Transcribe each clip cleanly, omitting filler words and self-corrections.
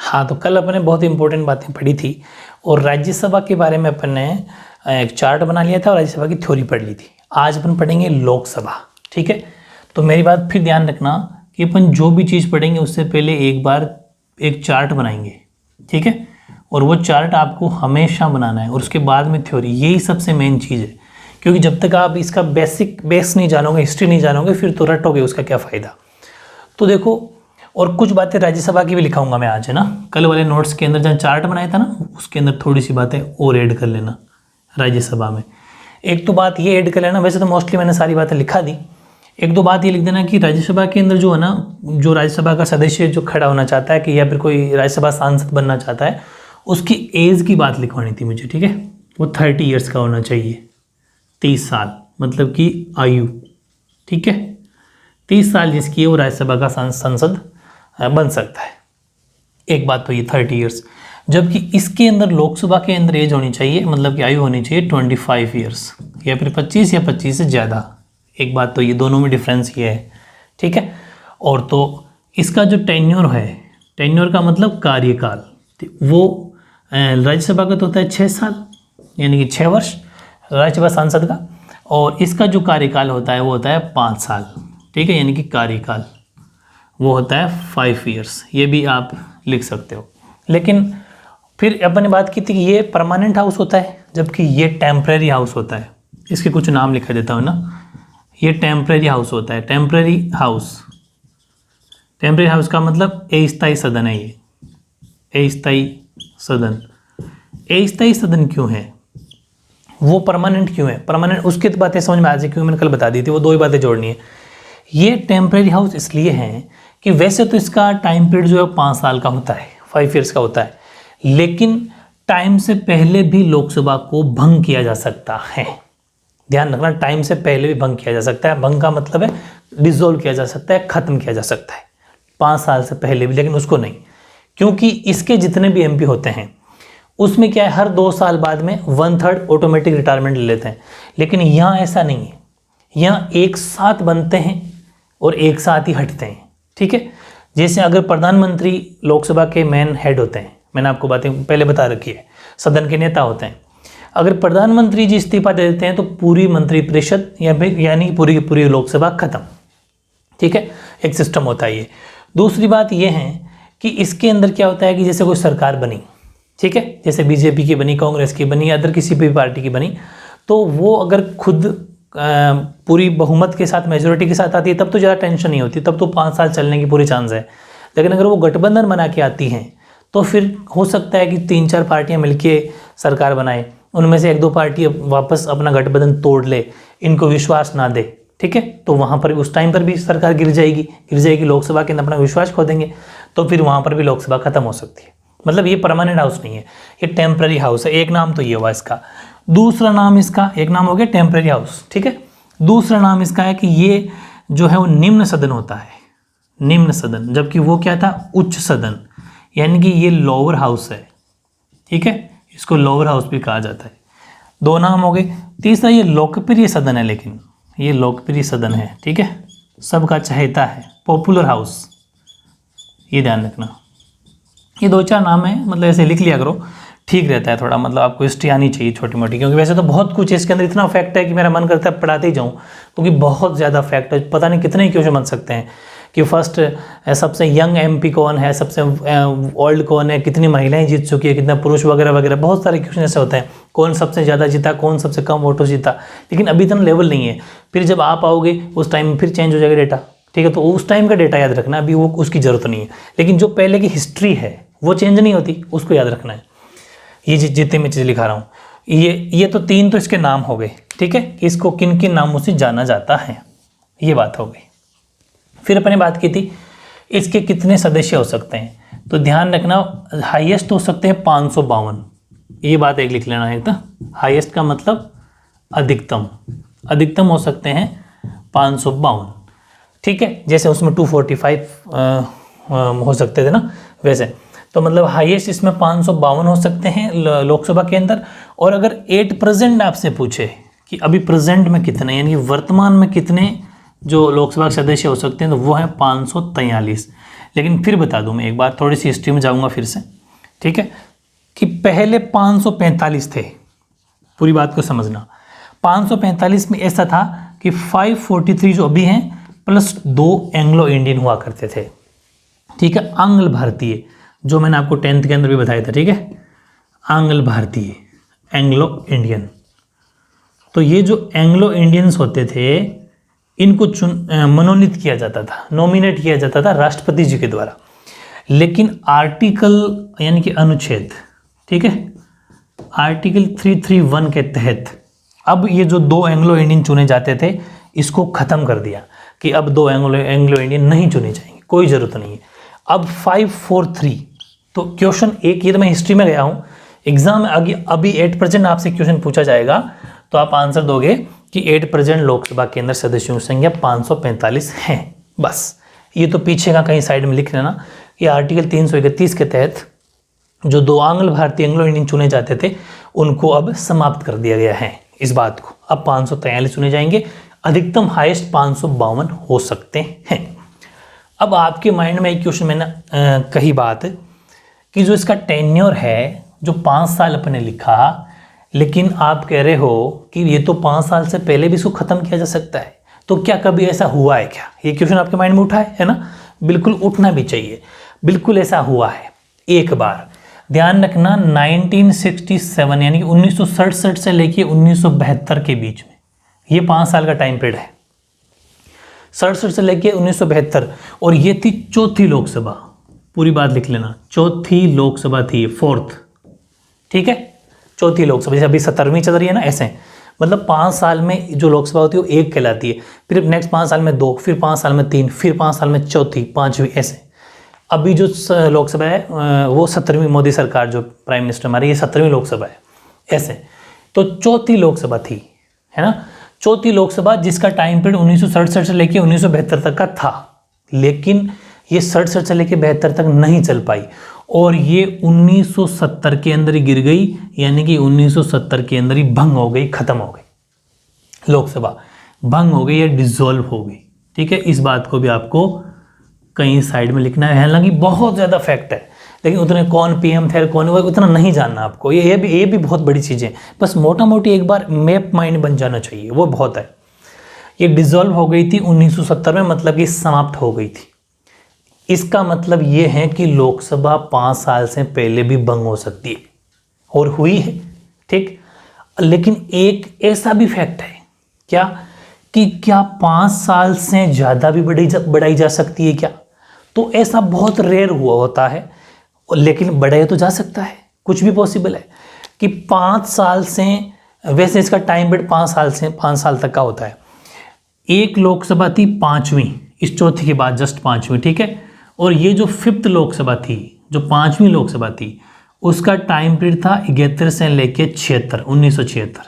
हाँ, तो कल अपने बहुत इंपॉर्टेंट बातें पढ़ी थी और राज्यसभा के बारे में अपन ने एक चार्ट बना लिया था और राज्यसभा की थ्योरी पढ़ ली थी। आज अपन पढ़ेंगे लोकसभा, ठीक है। तो मेरी बात फिर ध्यान रखना कि अपन जो भी चीज़ पढ़ेंगे उससे पहले एक बार एक चार्ट बनाएंगे, ठीक है। और वो चार्ट आपको हमेशा बनाना है और उसके बाद में थ्योरी, यही सबसे मेन चीज़ है। क्योंकि जब तक आप इसका बेस नहीं जानोगे, हिस्ट्री नहीं जानोगे, फिर तो रटोगे, उसका क्या फ़ायदा। तो देखो, और कुछ बातें राज्यसभा की भी लिखाऊंगा मैं आज, है ना। कल वाले नोट्स के अंदर जहाँ चार्ट बनाया था ना, उसके अंदर थोड़ी सी बातें और ऐड कर लेना राज्यसभा में। एक तो बात ये ऐड कर लेना, वैसे तो मोस्टली मैंने सारी बातें लिखा दी। एक दो बात ये लिख देना कि राज्यसभा के अंदर जो है ना, जो राज्यसभा का सदस्य जो खड़ा होना चाहता है कि या फिर कोई राज्यसभा सांसद बनना चाहता है, उसकी एज की बात लिखवानी थी मुझे, ठीक है। वो 30 ईयर्स का होना चाहिए, 30 साल मतलब कि आयु, ठीक है। 30 साल जिसकी है वो राज्यसभा का सांसद बन सकता है। एक बात तो ये 30 ईयर्स, जबकि इसके अंदर लोकसभा के अंदर एज होनी चाहिए, मतलब कि आयु होनी चाहिए 25 ईयर्स या फिर 25 या 25 से ज़्यादा। एक बात तो ये, दोनों में डिफरेंस ये है, ठीक है। और तो इसका जो टेन्योर है, टेन्योर का मतलब कार्यकाल, वो राज्यसभा का तो होता है 6 साल यानी कि 6 वर्ष राज्यसभा सांसद का, और इसका जो कार्यकाल होता है वो होता है 5 साल, ठीक है। यानी कि कार्यकाल वो होता है 5 ईयर्स, ये भी आप लिख सकते हो। लेकिन फिर अपन ने बात की थी कि ये परमानेंट हाउस होता है, जबकि ये टेम्परेरी हाउस होता है। इसके कुछ नाम लिखा देता हूँ ना, ये टेम्परेरी हाउस होता है। टेम्परेरी हाउस का मतलब अस्थायी सदन है। ये अस्थायी सदन, अस्थायी सदन क्यों है, वो परमानेंट क्यों है, परमानेंट उसकी तो बातें समझ में आ जाए, क्योंकि मैंने कल बता दी थी, वो दो ही बातें जोड़नी है। ये टेम्परेरी हाउस इसलिए है कि वैसे तो इसका टाइम पीरियड जो है 5 साल का होता है, 5 ईयर्स का होता है, लेकिन टाइम से पहले भी लोकसभा को भंग किया जा सकता है। ध्यान रखना, टाइम से पहले भी भंग किया जा सकता है। भंग का मतलब है डिसॉल्व किया जा सकता है, खत्म किया जा सकता है 5 साल से पहले भी, लेकिन उसको नहीं। क्योंकि इसके जितने भी एमपी होते हैं उसमें क्या है, हर 2 साल बाद में 1/3 ऑटोमेटिक रिटायरमेंट ले लेते हैं। लेकिन यहाँ ऐसा नहीं है, यहाँ एक साथ बनते हैं और एक साथ ही हटते हैं, ठीक है। जैसे अगर प्रधानमंत्री लोकसभा के मेन हेड होते हैं, मैंने आपको बातें पहले बता रखी है, सदन के नेता होते हैं। अगर प्रधानमंत्री जी इस्तीफा दे देते हैं तो पूरी मंत्रिपरिषद यानी पूरी की पूरी लोकसभा खत्म, ठीक है। एक सिस्टम होता है ये। दूसरी बात ये है कि इसके अंदर क्या होता है कि जैसे कोई सरकार बनी, ठीक है, जैसे बीजेपी की बनी, कांग्रेस की बनी, अदर किसी भी पार्टी की बनी, तो वो अगर खुद पूरी बहुमत के साथ, मेजोरिटी के साथ आती है, तब तो ज़्यादा टेंशन नहीं होती, तब तो 5 साल चलने की पूरी चांस है। लेकिन अगर वो गठबंधन बना के आती हैं तो फिर हो सकता है कि 3-4 पार्टियां मिलके सरकार बनाए, उनमें से 1-2 पार्टी वापस अपना गठबंधन तोड़ ले, इनको विश्वास ना दे, ठीक है। तो वहाँ पर उस टाइम पर भी सरकार गिर जाएगी, लोकसभा के अंदर अपना विश्वास खो देंगे, तो फिर वहाँ पर भी लोकसभा खत्म हो सकती है। मतलब ये परमानेंट हाउस नहीं है, ये टेम्पररी हाउस है। एक नाम तो ये हुआ इसका। दूसरा नाम इसका, एक नाम हो गया टेम्पररी हाउस, ठीक है। दूसरा नाम इसका है कि ये जो है वो निम्न सदन होता है, निम्न सदन, जबकि वो क्या था, उच्च सदन, यानी कि ये लोअर हाउस है, ठीक है। इसको लोअर हाउस भी कहा जाता है। 2 नाम हो गए। तीसरा ये लोकप्रिय सदन है, लेकिन ये लोकप्रिय सदन है, ठीक है, सबका चहेता है, पॉपुलर हाउस, ये ध्यान रखना। ये 2-4 नाम है, मतलब ऐसे लिख लिया करो, ठीक रहता है थोड़ा, मतलब आपको हिस्ट्री आनी चाहिए छोटी मोटी, क्योंकि वैसे तो बहुत कुछ है इसके अंदर, इतना फैक्ट है कि मेरा मन करता है पढ़ाते ही जाऊँ, क्योंकि बहुत ज़्यादा फैक्ट है, पता नहीं कितने क्वेश्चन बन सकते हैं कि फर्स्ट सबसे यंग एमपी कौन है, सबसे ओल्ड कौन है, कितनी महिलाएं जीत चुकी है, कितना पुरुष वगैरह वगैरह, बहुत सारे क्वेश्चन ऐसे होते हैं, कौन सबसे ज़्यादा जीता, कौन सबसे कम वोटों जीता। लेकिन अभी इतना लेवल नहीं है, फिर जब आप आओगे उस टाइम फिर चेंज हो जाएगा डेटा, ठीक है। तो उस टाइम का डेटा याद रखना, अभी वो उसकी ज़रूरत नहीं है। लेकिन जो पहले की हिस्ट्री है वो चेंज नहीं होती, उसको याद रखना है। ये जितने मैं चीज़ लिखा रहा हूँ, ये तो 3 तो इसके नाम हो गए, ठीक है, कि इसको किन किन नामों से जाना जाता है, ये बात हो गई। फिर अपने बात की थी इसके कितने सदस्य हो सकते हैं, तो ध्यान रखना हाईएस्ट हो सकते हैं 552, ये बात एक लिख लेना है। तो हाईएस्ट का मतलब अधिकतम हो सकते हैं 552, ठीक है। जैसे उसमें 245 हो सकते थे ना, वैसे तो मतलब हाईएस्ट इसमें 552 हो सकते हैं लोकसभा के अंदर। और अगर 8 प्रेजेंट आपसे पूछे कि अभी प्रेजेंट में कितने, यानी वर्तमान में कितने जो लोकसभा के सदस्य हो सकते हैं, तो वो है 543। लेकिन फिर बता दूं मैं एक बार, थोड़ी सी हिस्ट्री में जाऊंगा फिर से, ठीक है, कि पहले 545 थे। पूरी बात को समझना, 545 में ऐसा था कि 543 जो अभी हैं प्लस 2 एंग्लो इंडियन हुआ करते थे, ठीक है, आंग्ल भारतीय, जो मैंने आपको 10th के अंदर भी बताया था, ठीक है, आंग्ल भारतीय, एंग्लो इंडियन। तो ये जो एंग्लो इंडियंस होते थे इनको मनोनीत किया जाता था, नॉमिनेट किया जाता था राष्ट्रपति जी के द्वारा। लेकिन आर्टिकल यानी कि अनुच्छेद, ठीक है, आर्टिकल 331 के तहत अब ये जो 2 एंग्लो इंडियन चुने जाते थे इसको ख़त्म कर दिया कि अब 2 एंग्लो इंडियन नहीं चुने जाएंगे, कोई ज़रूरत नहीं है। अब 543, तो क्वेश्चन एक, ये तो मैं हिस्ट्री में गया हूँ, एग्जाम में अभी 8% आपसे क्वेश्चन पूछा जाएगा तो आप आंसर दोगे कि 8% लोकसभा केंद्र सदस्यों की संख्या 545 है। बस ये तो पीछे का कहीं साइड में लिख लेना कि आर्टिकल 331 के तहत जो 2 आंग्ल भारतीय एंग्लो इंडियन चुने जाते थे उनको अब समाप्त कर दिया गया है। इस बात को अब 543 चुने जाएंगे, अधिकतम हाईएस्ट 552 हो सकते हैं। अब आपके माइंड में एक क्वेश्चन मैंने कही बात कि जो इसका टेन्योर है जो 5 साल अपने लिखा, लेकिन आप कह रहे हो कि ये तो 5 साल से पहले भी इसको ख़त्म किया जा सकता है, तो क्या कभी ऐसा हुआ है क्या? ये क्वेश्चन आपके माइंड में उठा है ना? बिल्कुल उठना भी चाहिए, बिल्कुल ऐसा हुआ है। एक बार ध्यान रखना 1967 यानी कि 1967 से लेके 1972 के बीच में, ये 5 साल का टाइम पीरियड है, 67 से लेके 1972, और ये थी चौथी लोकसभा। पूरी बात लिख लेना, चौथी लोकसभा थी, 4th, ठीक है, चौथी लोकसभा। जैसे अभी 17वीं चल रही है ना, ऐसे मतलब 5 साल में जो लोकसभा होती है वो 1 कहलाती है, फिर नेक्स्ट 5 साल में 2, फिर 5 साल में 3, फिर 5 साल में चौथी, 5वीं, ऐसे। अभी जो लोकसभा है वो 17वीं, मोदी सरकार जो प्राइम मिनिस्टर हमारे, ये 17वीं लोकसभा है, ऐसे। तो चौथी लोकसभा थी, है ना, चौथी लोकसभा, जिसका टाइम पीरियड 1967 से लेकर 1972 तक का था, लेकिन ये 67 से लेकर 72 तक नहीं चल पाई और ये 1970 के अंदर ही गिर गई, यानी कि 1970 के अंदर ही भंग हो गई, खत्म हो गई लोकसभा, भंग हो गई या डिसॉल्व हो गई, ठीक है। इस बात को भी आपको कहीं साइड में लिखना है, हालांकि बहुत ज़्यादा फैक्ट है, लेकिन उतने कौन पीएम थे कौन वो उतना नहीं जानना आपको, ये भी बहुत बड़ी चीज़ें, बस मोटा मोटी एक बार मैप माइंड बन जाना चाहिए, वो बहुत है। ये डिसॉल्व हो गई थी 1970 में, मतलब कि समाप्त हो गई थी। इसका मतलब ये है कि लोकसभा 5 साल से पहले भी भंग हो सकती है, और हुई है, ठीक। लेकिन एक ऐसा भी फैक्ट है क्या कि क्या 5 साल से ज़्यादा भी बढ़ाई जा सकती है क्या? तो ऐसा बहुत रेयर हुआ होता है, लेकिन बढ़ाया तो जा सकता है, कुछ भी पॉसिबल है कि 5 साल से, वैसे इसका टाइम पीरियड 5 साल से 5 साल तक का होता है। एक लोकसभा थी 5वीं, इस चौथी के बाद जस्ट 5वीं, ठीक है, और ये जो 5th लोकसभा थी, जो 5वीं लोकसभा थी, उसका टाइम पीरियड था 71 से लेके 76, 1976,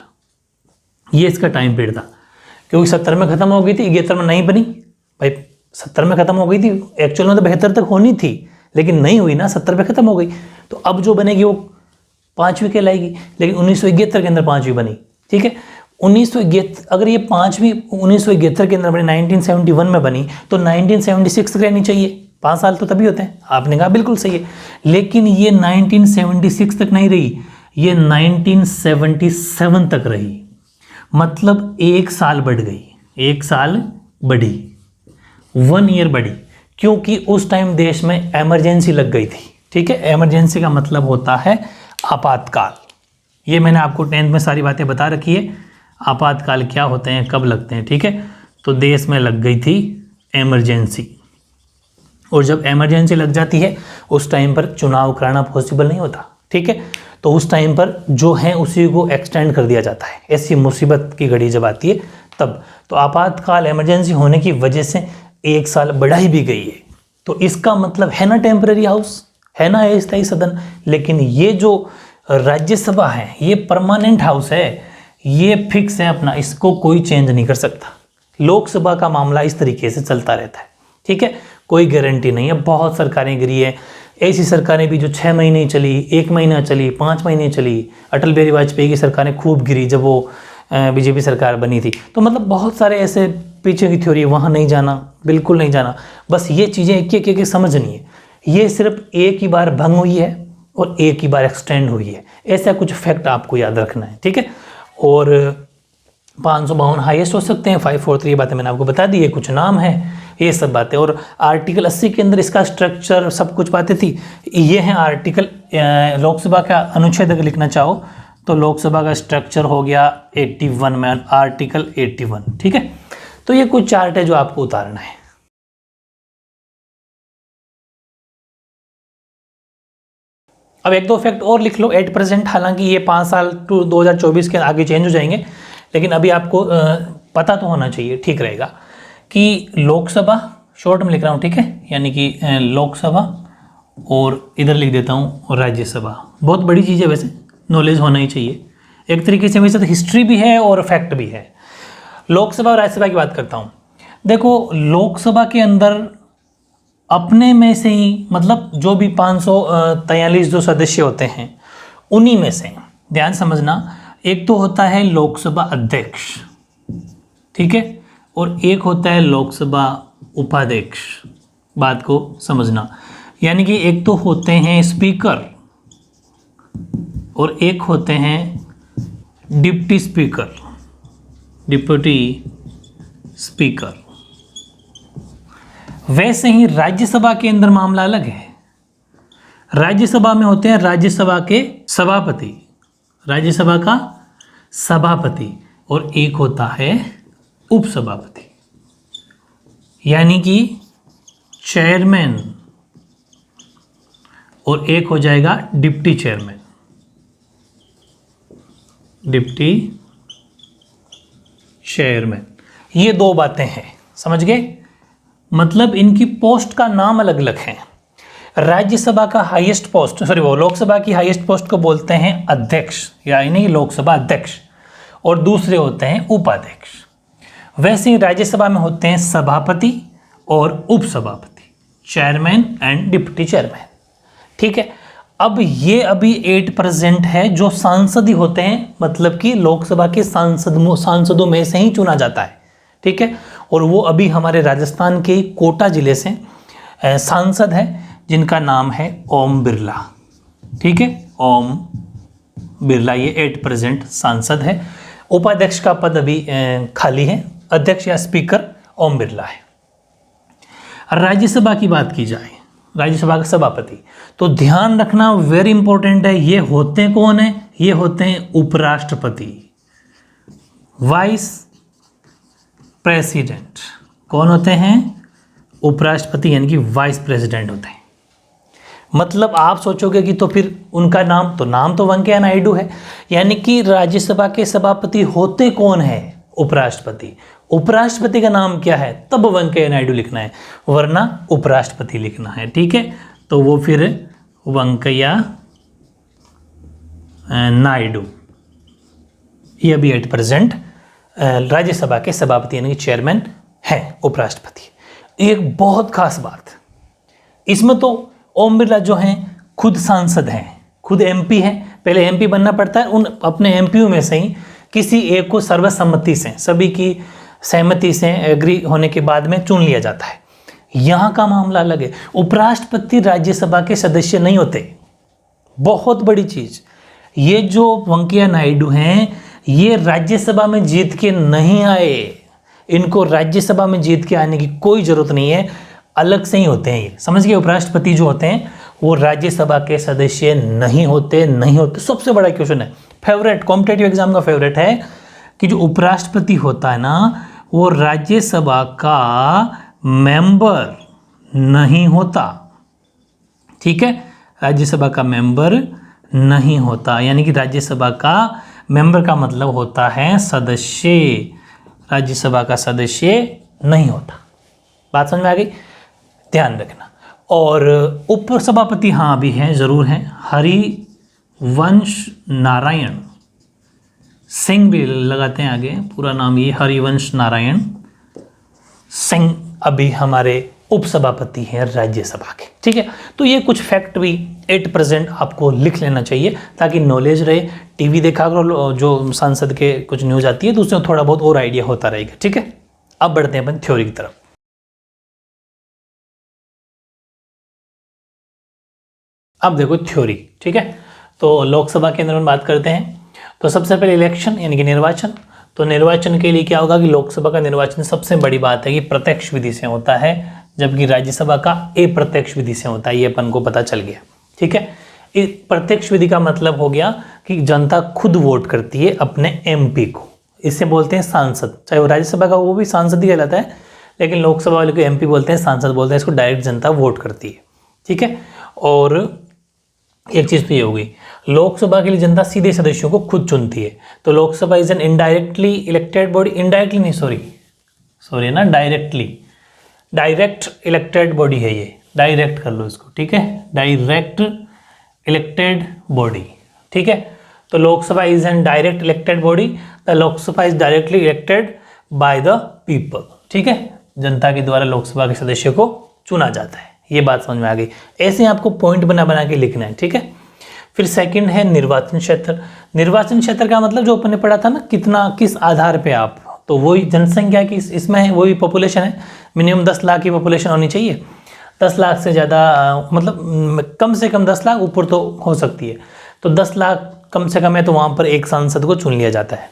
ये इसका टाइम पीरियड था, क्योंकि 70 में खत्म हो गई थी, 71 में नहीं बनी भाई, 70 में खत्म हो गई थी, एक्चुअल में तो 72 तक होनी थी, लेकिन नहीं हुई ना, 70 पे खत्म हो गई, तो अब जो बनेगी वो 5वीं कहलाएगी, लेकिन 1971 के अंदर 5वीं बनी, ठीक है। 1971, अगर ये 5वीं 1971 के अंदर बनी, 1971 में बनी, तो 1976 तक रहनी चाहिए, 5 साल तो तभी होते हैं, आपने कहा बिल्कुल सही है, लेकिन ये 1976 तक नहीं रही, ये 1977 तक रही, मतलब 1 साल बढ़ गई, 1 साल बढ़ी, 1 ईयर बढ़ी, क्योंकि उस टाइम देश में इमरजेंसी लग गई थी, ठीक है। इमरजेंसी का मतलब होता है आपातकाल, ये मैंने आपको 10th में सारी बातें बता रखी है, आपातकाल क्या होते हैं, कब लगते हैं, ठीक है। तो देश में लग गई थी इमरजेंसी, और जब इमरजेंसी लग जाती है उस टाइम पर चुनाव कराना पॉसिबल नहीं होता, ठीक है। तो उस टाइम पर जो है उसी को एक्सटेंड कर दिया जाता है, ऐसी मुसीबत की घड़ी जब आती है तब। तो आपातकाल इमरजेंसी होने की वजह से 1 साल बढ़ाई भी गई है, तो इसका मतलब है ना टेम्परेरी हाउस, है ना अस्थायी सदन, लेकिन ये जो राज्यसभा है ये परमानेंट हाउस है, ये फिक्स है अपना, इसको कोई चेंज नहीं कर सकता। लोकसभा का मामला इस तरीके से चलता रहता है, ठीक है, कोई गारंटी नहीं है। बहुत सरकारें गिरी है, ऐसी सरकारें भी जो 6 महीने चली, 1 महीना चली, 5 महीने चली। अटल बिहारी वाजपेयी की सरकारें खूब गिरी जब वो बीजेपी सरकार बनी थी। तो मतलब बहुत सारे ऐसे पीछे की थ्योरी वहाँ नहीं जाना, बिल्कुल नहीं जाना। बस ये चीज़ें एक एक समझनी है। ये सिर्फ एक ही बार भंग हुई है और एक ही बार एक्सटेंड हुई है, ऐसा कुछ फैक्ट आपको याद रखना है, ठीक है। और 552 हाईएस्ट हो सकते हैं, 543 ये बातें मैंने आपको बता दी, ये कुछ नाम है, ये सब बातें। और आर्टिकल 80 के अंदर इसका स्ट्रक्चर सब कुछ बातें थी। ये है आर्टिकल, लोकसभा का अनुच्छेद अगर लिखना चाहो तो लोकसभा का स्ट्रक्चर हो गया 81 में, आर्टिकल 81, ठीक है। तो ये कुछ चार्ट है जो आपको उतारना है। अब एक दो फैक्ट और लिख लो एट प्रेजेंट, हालांकि ये 5 साल टू 2024 के आगे चेंज हो जाएंगे, लेकिन अभी आपको पता तो होना चाहिए, ठीक रहेगा कि लोकसभा, शॉर्ट में लिख रहा हूँ, ठीक है, यानी कि लोकसभा, और इधर लिख देता हूँ राज्यसभा। बहुत बड़ी चीज़ है वैसे, नॉलेज होना ही चाहिए एक तरीके से। वैसे तो हिस्ट्री भी है और फैक्ट भी है। लोकसभा और राज्यसभा की बात करता हूँ। देखो लोकसभा के अंदर अपने में से ही, मतलब जो भी 543 जो सदस्य होते हैं उन्हीं में से, ध्यान समझना, एक तो होता है लोकसभा अध्यक्ष, ठीक है, और एक होता है लोकसभा उपाध्यक्ष। बात को समझना, यानी कि एक तो होते हैं स्पीकर और एक होते हैं डिप्टी स्पीकर, डिप्टी स्पीकर। वैसे ही राज्यसभा के अंदर मामला अलग है। राज्यसभा में होते हैं राज्यसभा के सभापति, राज्यसभा का सभापति, और एक होता है उपसभापति, यानी कि चेयरमैन, और एक हो जाएगा डिप्टी चेयरमैन, डिप्टी चेयरमैन। ये दो बातें हैं, समझ गए। मतलब इनकी पोस्ट का नाम अलग अलग है। राज्यसभा का हाईएस्ट पोस्ट, वो लोकसभा की हाईएस्ट पोस्ट को बोलते हैं अध्यक्ष, यानी लोकसभा अध्यक्ष, और दूसरे होते हैं उपाध्यक्ष। वैसे ही राज्यसभा में होते हैं सभापति और उपसभापति, चेयरमैन एंड डिप्टी चेयरमैन, ठीक है। अब ये अभी 8% है जो सांसद ही होते हैं, मतलब कि लोकसभा के सांसदों में से ही चुना जाता है, ठीक है। और वो अभी हमारे राजस्थान के कोटा जिले से सांसद है जिनका नाम है ओम बिरला, ठीक है, ओम बिरला, ये 8% सांसद है। उपाध्यक्ष का पद अभी खाली है, अध्यक्ष या स्पीकर ओम बिरला है। राज्यसभा की बात की जाए, राज्यसभा का सभापति, तो ध्यान रखना वेरी इंपॉर्टेंट है, ये होते कौन है, ये होते हैं उपराष्ट्रपति, वाइस प्रेसिडेंट। कौन होते हैं? उपराष्ट्रपति, यानी कि वाइस प्रेसिडेंट होते हैं। मतलब आप सोचोगे कि तो फिर उनका नाम तो वेंकैया नायडू है, यानी कि राज्यसभा के सभापति होते कौन है? उपराष्ट्रपति। उपराष्ट्रपति का नाम क्या है? तब वेंकैया नायडू लिखना है, वरना उपराष्ट्रपति लिखना है, ठीक है। तो वो फिर वेंकैया नायडू, ये अभी 8% राज्यसभा के सभापति यानी कि चेयरमैन है उपराष्ट्रपति। एक बहुत खास बात, इसमें तो ओम बिरला जो हैं खुद सांसद हैं, खुद एमपी हैं। पहले एमपी बनना पड़ता है, उन अपने एमपीओ में से ही किसी एक को सर्वसम्मति से, सभी की सहमति से एग्री होने के बाद में चुन लिया जाता है। यहाँ का मामला अलग है, उपराष्ट्रपति राज्यसभा के सदस्य नहीं होते। बहुत बड़ी चीज, ये जो वेंकैया नायडू हैं ये राज्यसभा में जीत के नहीं आए, इनको राज्यसभा में जीत के आने की कोई जरूरत नहीं है, अलग से ही होते हैं ये, समझ गए। उपराष्ट्रपति जो होते हैं वो राज्यसभा के सदस्य नहीं होते। सबसे बड़ा क्वेश्चन है, फेवरेट, कॉम्पिटेटिव एग्जाम का फेवरेट है कि जो उपराष्ट्रपति होता है ना वो राज्यसभा का मेंबर नहीं होता, ठीक है, राज्यसभा का मेंबर नहीं होता, यानी कि राज्यसभा का मेंबर का मतलब होता है सदस्य, राज्यसभा का सदस्य नहीं होता। बात समझ में आ गई? ध्यान रखना। और उपसभापति हाँ अभी हैं, जरूर हैं, हरिवंश नारायण सिंह भी लगाते हैं आगे, पूरा नाम ये हरिवंश नारायण सिंह अभी हमारे उपसभापति हैं राज्यसभा के, ठीक है। तो ये कुछ फैक्ट भी 8% आपको लिख लेना चाहिए ताकि नॉलेज रहे। टीवी देखा करो, जो सांसद के कुछ न्यूज़ आती है तो उसमें थोड़ा बहुत और आइडिया होता रहेगा, ठीक है। अब बढ़ते हैं अपन थ्योरी की तरफ। अब देखो थ्योरी, ठीक है। तो लोकसभा के अंदर हम बात करते हैं। तो सबसे पहले इलेक्शन यानी कि निर्वाचन। तो निर्वाचन के लिए क्या होगा कि लोकसभा का निर्वाचन सबसे बड़ी बात है कि प्रत्यक्ष विधि से होता है, जबकि राज्यसभा का अप्रत्यक्ष विधि से होता है। ये अपन को पता चल गया, ठीक है। इस प्रत्यक्ष विधि का मतलब हो गया कि जनता खुद वोट करती है अपने एमपी को, इसे बोलते हैं सांसद। चाहे वो राज्यसभा का वो भी सांसद ही कहलाता है, लेकिन लोकसभा वाले को एमपी बोलते हैं, सांसद बोलते हैं। इसको डायरेक्ट जनता वोट करती है, ठीक है। और एक चीज़ तो ये होगी, लोकसभा के लिए जनता सीधे सदस्यों को खुद चुनती है। तो Lok Sabha is an indirectly elected body, indirectly नहीं, सॉरी ना, डायरेक्ट इलेक्टेड बॉडी है ये, डायरेक्ट कर लो इसको, ठीक है, डायरेक्ट इलेक्टेड बॉडी, ठीक है। तो Lok Sabha is an direct elected body, the Lok Sabha is directly elected by the people, ठीक है। जनता के द्वारा लोकसभा के सदस्य को चुना जाता है, ये बात समझ में आ गई। ऐसे आपको पॉइंट बना बना के लिखना है, ठीक है। फिर सेकंड है निर्वाचन क्षेत्र। निर्वाचन क्षेत्र का मतलब जो अपन ने पढ़ा था ना, कितना, किस आधार पे आप, तो वही जनसंख्या की इसमें है, वही पॉपुलेशन है। मिनिमम 10 लाख की पॉपुलेशन होनी चाहिए, 10 लाख से ज़्यादा मतलब कम से कम 10 लाख, ऊपर तो हो सकती है। तो 10 लाख कम से कम है, तो वहाँ पर एक सांसद को चुन लिया जाता है।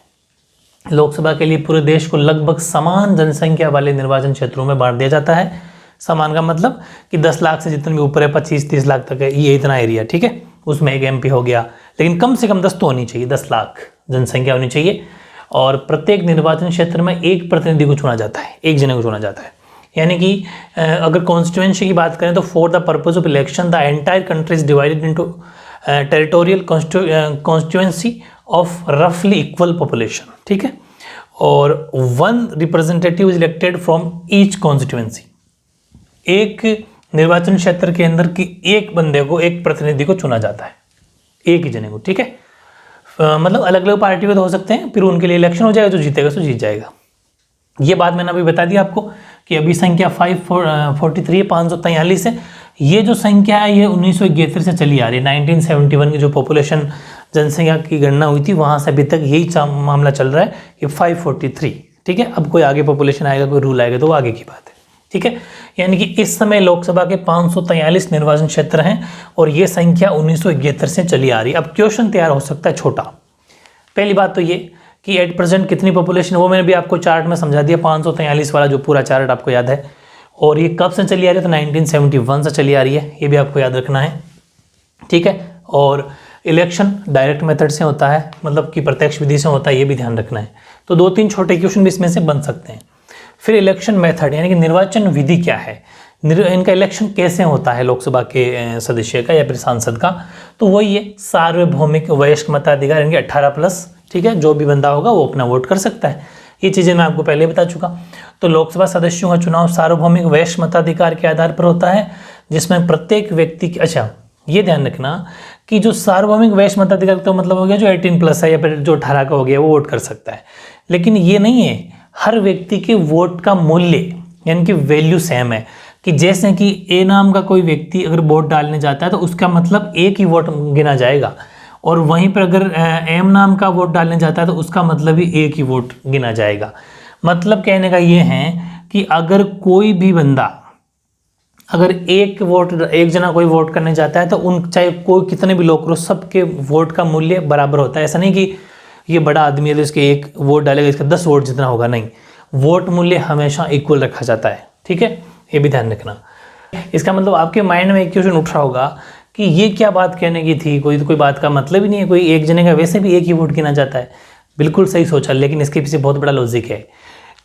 लोकसभा के लिए पूरे देश को लगभग समान जनसंख्या वाले निर्वाचन क्षेत्रों में बांट दिया जाता है। समान का मतलब कि 10 लाख से जितने भी ऊपर है, 25-30 लाख तक है, ये इतना एरिया, ठीक है, उसमें एक एमपी हो गया। लेकिन कम से कम 10 तो होनी चाहिए, 10 लाख जनसंख्या होनी चाहिए। और प्रत्येक निर्वाचन क्षेत्र में एक प्रतिनिधि को चुना जाता है, एक जने को चुना जाता है। यानी कि अगर कॉन्स्टिट्यूएंसी की बात करें तो for the purpose of election the entire country is divided into territorial constituency of रफली इक्वल पॉपुलेशन, ठीक है। और 1 representative is elected from each constituency. एक निर्वाचन क्षेत्र के अंदर की एक बंदे को, एक प्रतिनिधि को चुना जाता है, एक ही जने को, ठीक है। मतलब अलग अलग पार्टी के तो हो सकते हैं, फिर उनके लिए इलेक्शन हो जाएगा, जो जीतेगा सो जीत जाएगा। ये बात मैंने अभी बता दी आपको कि अभी संख्या 543 है, 543 है। ये जो संख्या है ये 1971 से चली आ रही है। 1971 की जो पॉपुलेशन जनसंख्या की गणना हुई थी, वहाँ से अभी तक यही मामला चल रहा है कि 543, ठीक है। अब कोई आगे पॉपुलेशन आएगा, कोई रूल आएगा, तो वो आगे की बात है, ठीक है। यानी कि इस समय लोकसभा के 543 निर्वाचन क्षेत्र हैं और ये संख्या 1971 से चली आ रही है। अब क्वेश्चन तैयार हो सकता है छोटा। पहली बात तो ये कि एट प्रेजेंट कितनी पॉपुलेशन, वो मैंने भी आपको चार्ट में समझा दिया, 543 वाला जो पूरा चार्ट आपको याद है। और ये कब से चली आ रही है, तो 1971 से चली आ रही है, ये भी आपको याद रखना है, ठीक है। और इलेक्शन डायरेक्ट मेथड से होता है, मतलब कि प्रत्यक्ष विधि से होता है, ये भी ध्यान रखना है। तो 2-3 छोटे क्वेश्चन भी इसमें से बन सकते हैं। फिर इलेक्शन मेथड यानी कि निर्वाचन विधि क्या है, इनका इलेक्शन कैसे होता है लोकसभा के सदस्य का या फिर सांसद का, तो वही है सार्वभौमिक वयस्क मताधिकार, यानी 18+, ठीक है। जो भी बंदा होगा वो अपना वोट कर सकता है। ये चीज़ें मैं आपको पहले बता चुका। तो लोकसभा सदस्यों का चुनाव सार्वभौमिक वयस्क मताधिकार के आधार पर होता है, जिसमें प्रत्येक व्यक्ति की, अच्छा ये ध्यान रखना कि जो सार्वभौमिक वयस्क मताधिकार तो मतलब हो गया जो 18+ है या फिर जो 18 का हो गया वो वोट कर सकता है। लेकिन ये नहीं है हर व्यक्ति के वोट का मूल्य यानी कि वैल्यू सेम है, कि जैसे कि ए नाम का कोई व्यक्ति अगर वोट डालने जाता है तो उसका मतलब एक ही वोट गिना जाएगा, और वहीं पर अगर एम नाम का वोट डालने जाता है तो उसका मतलब भी एक ही वोट गिना जाएगा। मतलब कहने का ये है कि अगर कोई भी बंदा, अगर एक जना कोई वोट करने जाता है तो उन चाहे कोई कितने भी लोग करो, सबके वोट का मूल्य बराबर होता है। ऐसा नहीं कि ये बड़ा आदमी है तो इसके एक वोट डालेगा, इसका 10 वोट जितना होगा, नहीं, वोट मूल्य हमेशा इक्वल रखा जाता है, ठीक है। ये भी ध्यान रखना। इसका मतलब आपके माइंड में एक क्वेश्चन उठ रहा होगा कि ये क्या बात कहने की थी, कोई बात का मतलब ही नहीं है, कोई एक जने का वैसे भी एक ही वोट गिना जाता है। बिल्कुल सही सोचा, लेकिन इसके पीछे बहुत बड़ा लॉजिक है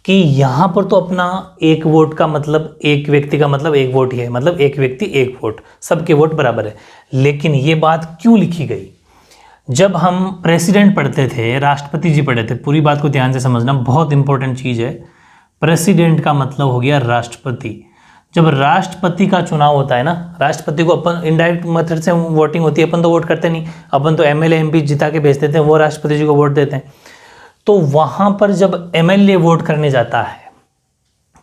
कि यहाँ पर तो अपना एक वोट का मतलब, एक व्यक्ति का मतलब एक वोट ही है, मतलब एक व्यक्ति एक वोट, सबके वोट बराबर है। लेकिन ये बात क्यों लिखी गई? जब हम प्रेसिडेंट पढ़ते थे, राष्ट्रपति जी पढ़े थे, पूरी बात को ध्यान से समझना, बहुत इंपॉर्टेंट चीज़ है। प्रेसिडेंट का मतलब हो गया राष्ट्रपति। जब राष्ट्रपति का चुनाव होता है ना, राष्ट्रपति को अपन इनडायरेक्ट मेथड से वोटिंग होती है, अपन तो वोट करते नहीं, अपन तो एमएलए एमपी जिता के भेज देते हैं, वो राष्ट्रपति जी को वोट देते हैं। तो वहाँ पर जब एमएलए वोट करने जाता है,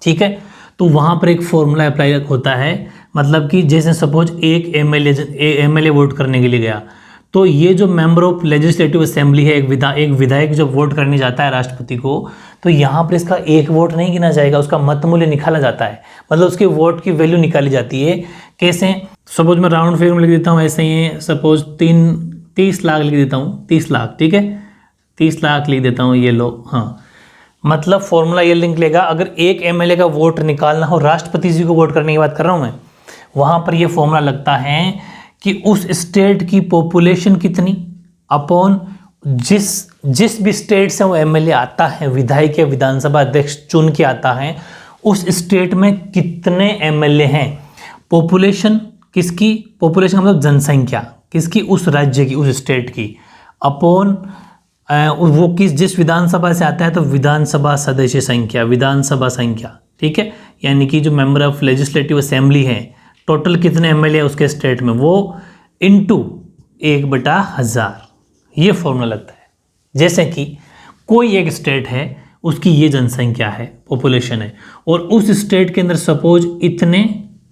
ठीक है, तो वहाँ पर एक फॉर्मूला अप्लाई होता है। मतलब कि जैसे सपोज एक एमएलए वोट करने के लिए गया, तो ये जो मेंबर ऑफ लेजिस्लेटिव असेंबली है, एक विधायक जब वोट करने जाता है राष्ट्रपति को, तो यहाँ पर इसका एक वोट नहीं गिना जाएगा, उसका मत मूल्य निकाला जाता है, मतलब उसके वोट की वैल्यू निकाली जाती है। कैसे? सपोज मैं राउंड फिगर में लिख देता हूँ ऐसे ही, सपोज 30 लाख लिख देता हूँ, 30 लाख, ठीक है, 30 लाख लिख देता हूँ, ये लो, हाँ, मतलब फॉर्मूला ये निकलेगा, अगर एक एमएलए का वोट निकालना हो, राष्ट्रपति जी को वोट करने की बात कर रहा हूँ मैं, वहाँ पर ये फॉर्मूला लगता है कि उस स्टेट की पॉपुलेशन कितनी अपॉन जिस भी स्टेट से वो एमएलए आता है, विधायक या विधानसभा अध्यक्ष चुन के आता है, उस स्टेट में कितने एमएलए हैं। पॉपुलेशन किसकी? पॉपुलेशन का मतलब जनसंख्या किसकी? उस राज्य की, उस स्टेट की, अपॉन वो जिस विधानसभा से आता है, तो विधानसभा सदस्य संख्या, विधानसभा संख्या, ठीक है, यानी कि जो मेंबर ऑफ लेजिस्लेटिव असेंबली है, टोटल कितने एमएलए उसके स्टेट में, वो इनटू 1/1000, ये फॉर्मूला लगता है। जैसे कि कोई एक स्टेट है, उसकी ये जनसंख्या है, पॉपुलेशन है, और उस स्टेट के अंदर सपोज इतने